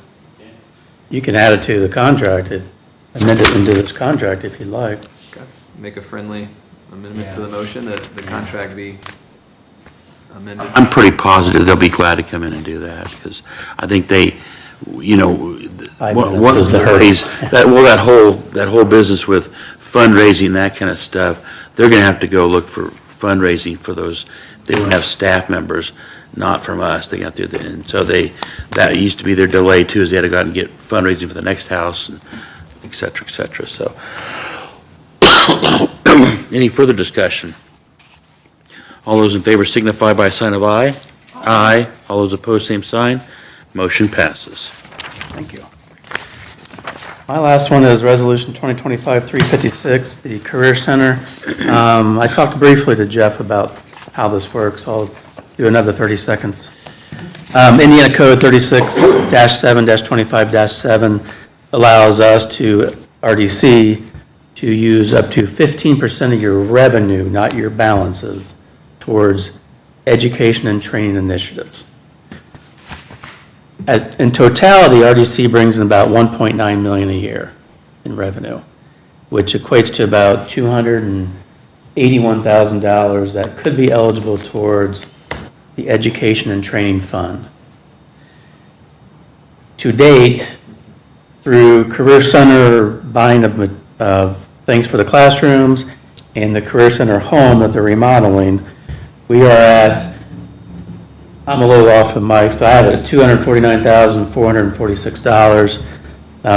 You can add it to the contract, amend it into this contract if you'd like. Okay. Make a friendly amendment to the motion that the contract be amended. I'm pretty positive they'll be glad to come in and do that, because I think they, you know, 5 one minutes of is the the hurdle. ways, that whole business with fundraising, that kind of stuff, they're gonna have to go look for fundraising for those. They don't have staff members, not from us, they got to do that. And so that used to be their delay too, is they had to go out and get fundraising for the next house, and et cetera, so. Any further discussion? All those in favor signify by a sign of aye. Aye. All those opposed, same sign. Motion passes. Thank you. My last one is Resolution 2025-356, the Career Center. I talked briefly to Jeff about how this works. I'll do another 30 seconds. Indiana Code 36-7-25-7 allows us to, RDC, to use up to 15% of your revenue, not your balances, towards education and training initiatives. In totality, RDC brings in about $1.9 million a year in revenue, which equates to about $281,000 that could be eligible towards the Education and Training Fund. To date, through Career Center buying of things for the classrooms and the Career Center home that they're remodeling, we are at, I'm a little off of Mike's, but I have it at $249,446.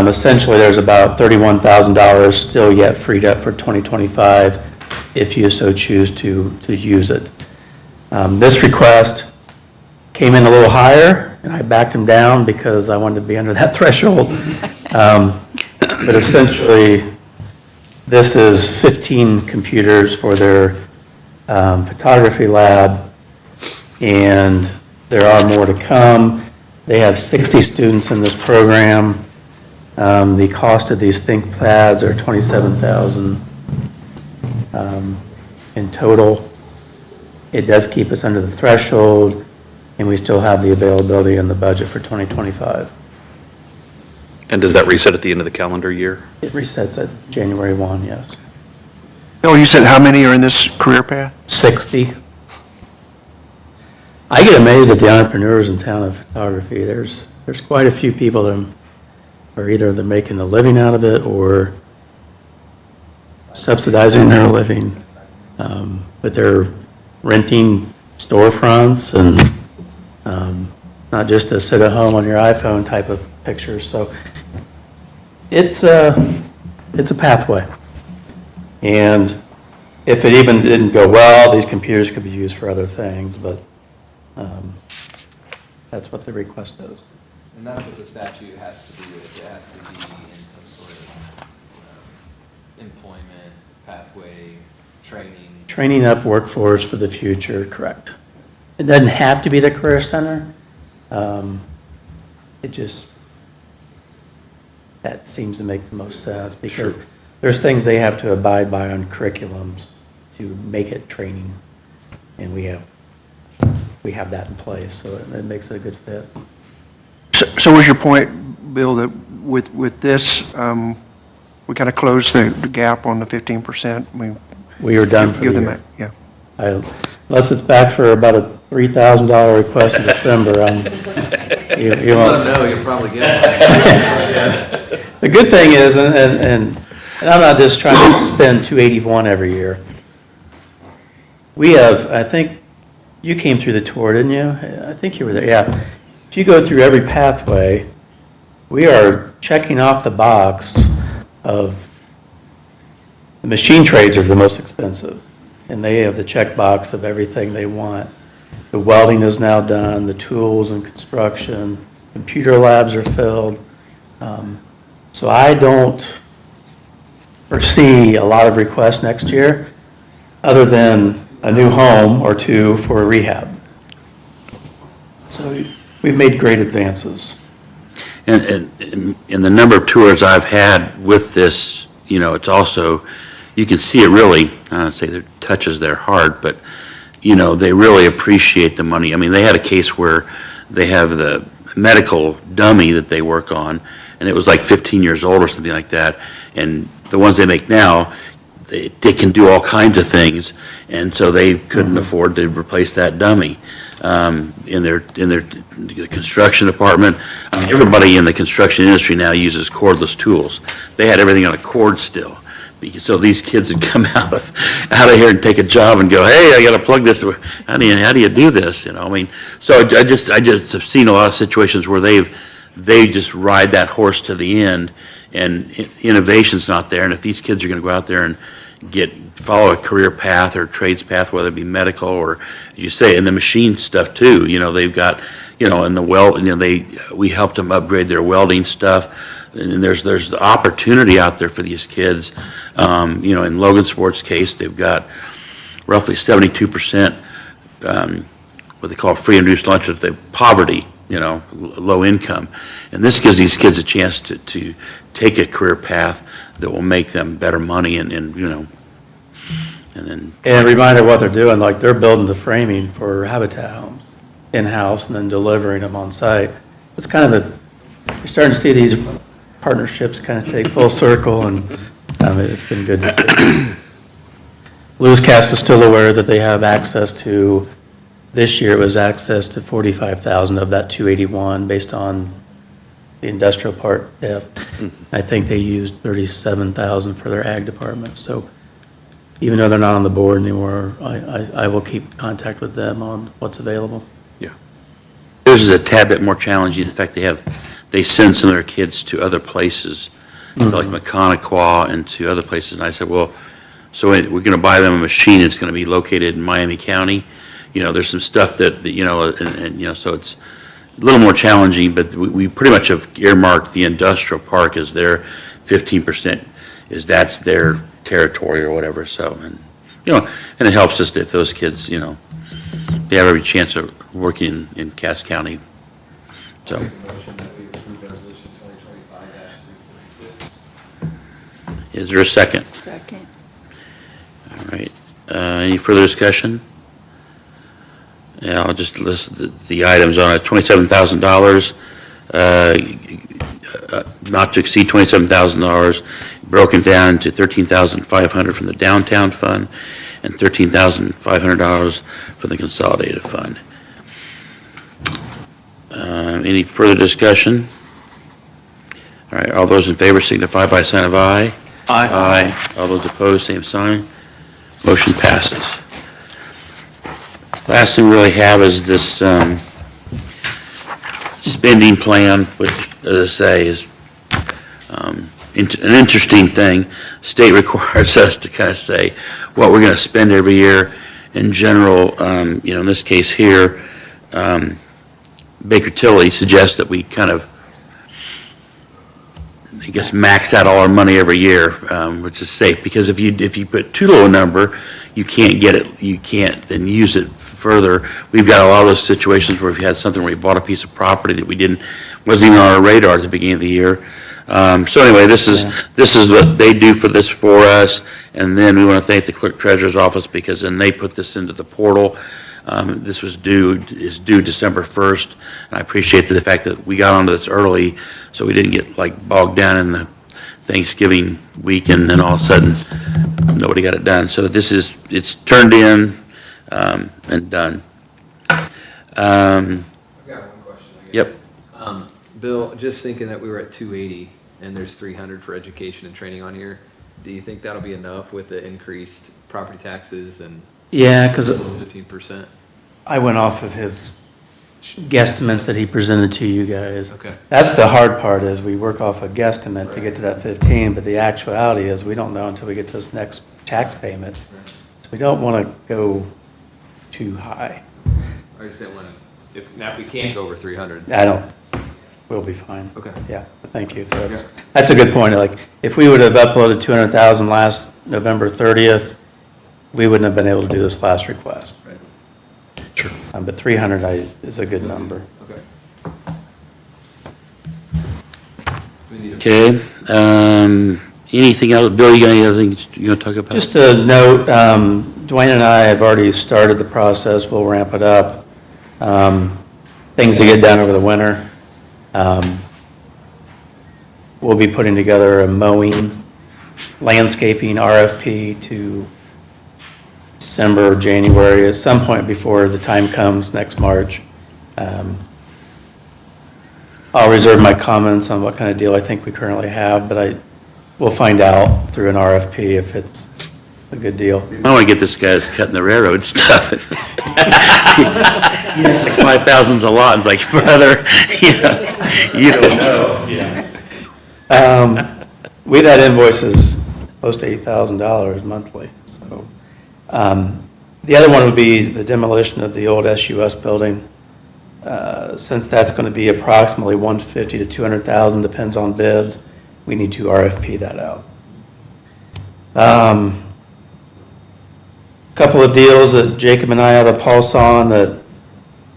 Essentially, there's about $31,000 still yet freed up for 2025 if you so choose to use it. This request came in a little higher, and I backed him down because I wanted to be under that threshold. But essentially, this is 15 computers for their photography lab, and there are more to come. They have 60 students in this program. The cost of these think pads are $27,000 in total. It does keep us under the threshold, and we still have the availability in the budget for 2025. And does that reset at the end of the calendar year? It resets at January 1, yes. Bill, you said how many are in this career path? 60. I get amazed at the entrepreneurs in town of photography. There's quite a few people that are either they're making a living out of it or subsidizing their living. But they're renting storefronts and not just a sit at home on your iPhone type of picture. So it's a pathway. And if it even didn't go well, these computers could be used for other things, but that's what the request is. And that's what the statute has to do with. It has to be in some sort of employment, pathway, training. Training up workforce for the future, correct. It doesn't have to be the career center. It just, that seems to make the most sense because there's things they have to abide by on curriculums to make it training. And we have that in place, so it makes it a good fit. So was your point, Bill, that with this, we kind of closed the gap on the 15%? We are done for Give the them year. that, yeah. Unless it's back for about a $3,000 request in December, you won't. Let them know, you'll probably get it. The good thing is, and I'm not just trying to spend 281 every year. We have, I think, you came through the tour, didn't you? I think you were there, yeah. If you go through every pathway, we are checking off the box of, the machine trades are the most expensive, and they have the check box of everything they want. The welding is now done, the tools and construction, computer labs are filled. So I don't foresee a lot of requests next year, other than a new home or two for a rehab. So we've made great advances. And in the number of tours I've had with this, it's also, you can see it really, I don't say it touches their heart, but, they really appreciate the money. I mean, they had a case where they have the medical dummy that they work on, and it was like 15 years old or something like that. And the ones they make now, they can do all kinds of things, and so they couldn't afford to replace that dummy. In their construction department, everybody in the construction industry now uses cordless tools. They had everything on a cord still. So these kids would come out of here and take a job and go, hey, I got to plug this. How do you do this? So I just have seen a lot of situations where they just ride that horse to the end, and innovation's not there. And if these kids are going to go out there and follow a career path or trades path, whether it be medical or, as you say, in the machine stuff too, they've got, in the weld, we helped them upgrade their welding stuff. And there's the opportunity out there for these kids. In Logansport's case, they've got roughly 72%, what they call free and reduced lunch if they poverty, low income. And this gives these kids a chance to take a career path that will make them better money and then. And a reminder of what they're doing, like they're building the framing for habitat homes in-house and then delivering them on site. It's kind of you're starting to see these partnerships kind of take full circle, and it's been good to see. Lewis-Cast is still aware that they have access to, this year it was access to 45,000 of that 281 based on the industrial part depth. I think they used 37,000 for their ag department. So even though they're not on the board anymore, I will keep contact with them on what's available. Yeah. Theirs is a tad bit more challenging. In fact, they send some of their kids to other places, like Mechaniqua and to other places. And I said, well, so we're going to buy them a machine. It's going to be located in Miami County. There's some stuff that so it's a little more challenging, but we pretty much have earmarked the industrial park as their 15%, that's their territory or whatever. So, and it helps us if those kids, they have every chance of working in Cass County. So, Motion that we approve resolution 2025-346. is there a second? Second. All right. Any further discussion? Yeah, I'll just list the items on it. $27,000, not to exceed $27,000, broken down to $13,500 from the downtown fund and $13,500 from the consolidated fund. Any further discussion? All right, all those in favor signify by a sign of aye. Aye. All those opposed, same sign. Motion passes. Last thing we really have is this spending plan, which, as I say, is an interesting thing. State requires us to kind of say what we're going to spend every year. In general, in this case here, Baker Tilly suggests that we kind of, I guess, max out all our money every year, which is safe, because if you put too low a number, you can't get it, you can't then use it further. We've got a lot of those situations where we've had something where we bought a piece of property that wasn't even on our radar at the beginning of the year. So anyway, this is what they do for this for us, and then we want to thank the clerk treasurer's office, because then they put this into the portal. This is due December 1st, and I appreciate the fact that we got onto this early, so we didn't get bogged down in the Thanksgiving week, and then all of a sudden, nobody got it done. So it's turned in and done. I've got one question, I guess. Yep. Bill, just thinking that we were at 280 and there's 300 for education and training on here, do you think that'll be enough with the increased property taxes and? Yeah, 'cause 15%? I went off of his guesstimates that he presented to you guys. Okay. That's the hard part, is we work off a guesstimate to get to that 15, but the actuality is we don't know until we get this next tax payment. So we don't want to go too high. I just didn't want to, now we can't go over 300. We'll be fine. Okay. Yeah, thank you. That's a good point. If we would have uploaded 200,000 last November 30th, we wouldn't have been able to do this last request. Right. Sure. But 300 is a good number. Okay. We need a- Okay. Anything else? Bill, you got any other things you want to talk about? Just a note, Dwayne and I have already started the process. We'll ramp it up. Things to get done over the winter. We'll be putting together a mowing, landscaping RFP to December, January, at some point before the time comes next March. I'll reserve my comments on what kind of deal I think we currently have, but we'll find out through an RFP if it's a good deal. I want to get this guy that's cutting the railroad stuff. Like 5,000's a lot. It's like, brother, you don't know. We've had invoices close to $8,000 monthly, so. The other one would be the demolition of the old SUS building. Since that's going to be approximately $150,000 to $200,000, depends on bids, we need to RFP that out. Couple of deals that Jacob and I have a pulse on that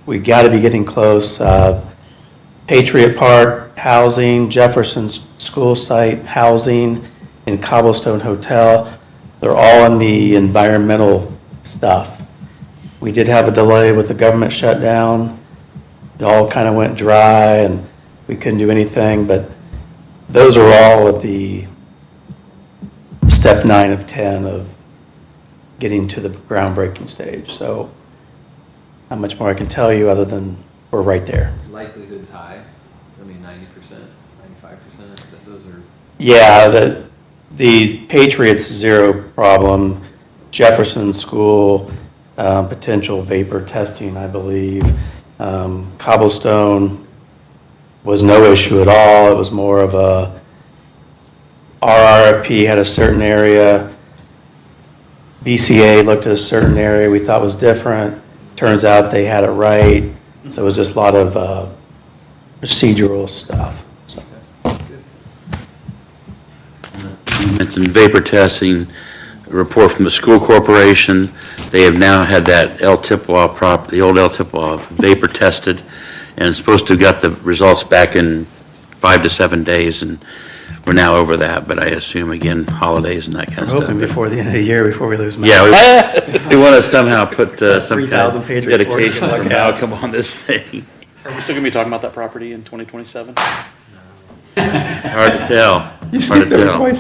we got to be getting close. Patriot Park housing, Jefferson School Site housing, and Cobblestone Hotel. They're all in the environmental stuff. We did have a delay with the government shutdown. It all kind of went dry and we couldn't do anything, but those are all at the step 9 of 10 of getting to the groundbreaking stage. So not much more I can tell you other than we're right there. Likelihood's high, 90%, 95%, those are. Yeah, the Patriots, zero problem. Jefferson School, potential vapor testing, I believe. Cobblestone was no issue at all. It was more of our RFP had a certain area. BCA looked at a certain area we thought was different. Turns out they had it right. So it was just a lot of procedural stuff. So. You mentioned vapor testing, a report from the school corporation. They have now had that the old El Tippewa vapor tested, and it's supposed to have got the results back in 5 to 7 days, and we're now over that, but I assume, again, holidays and that kind of stuff. Hoping before the end of the year, before we lose money. Yeah, we want to somehow put some kind 3,000 of page report. dedication from Malcolm on this thing. Are we still gonna be talking about that property in 2027? Hard to tell. Hard to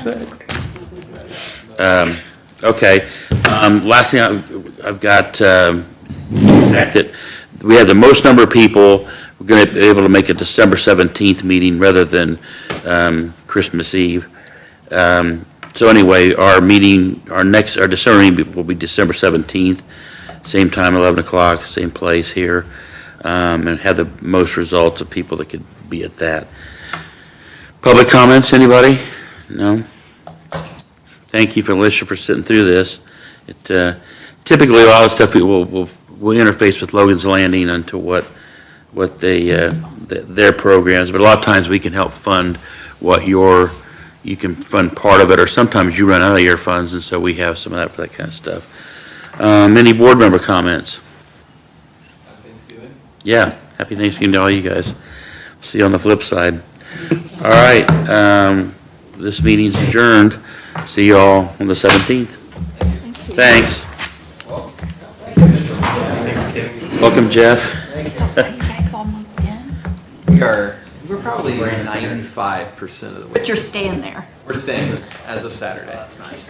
tell. Okay, last thing I've got, that we had the most number of people. We're going to be able to make a December 17th meeting rather than Christmas Eve. So anyway, our December meeting will be December 17th, same time, 11 o'clock, same place here, and have the most results of people that could be at that. Public comments, anybody? No? Thank you, Alicia, for sitting through this. Typically, a lot of stuff we'll interface with Logan's Landing onto what their programs, but a lot of times we can help fund what you can fund part of it, or sometimes you run out of your funds, and so we have some of that for that kind of stuff. Any board member comments? Happy Thanksgiving. Yeah, happy Thanksgiving to all you guys. See you on the flip side. All right, this meeting's adjourned. See you all on the 17th. Thanks. Welcome, Jeff. So are you guys all moved in? We're probably 95% of the way. But you're staying there. We're staying as of Saturday. Congratulations.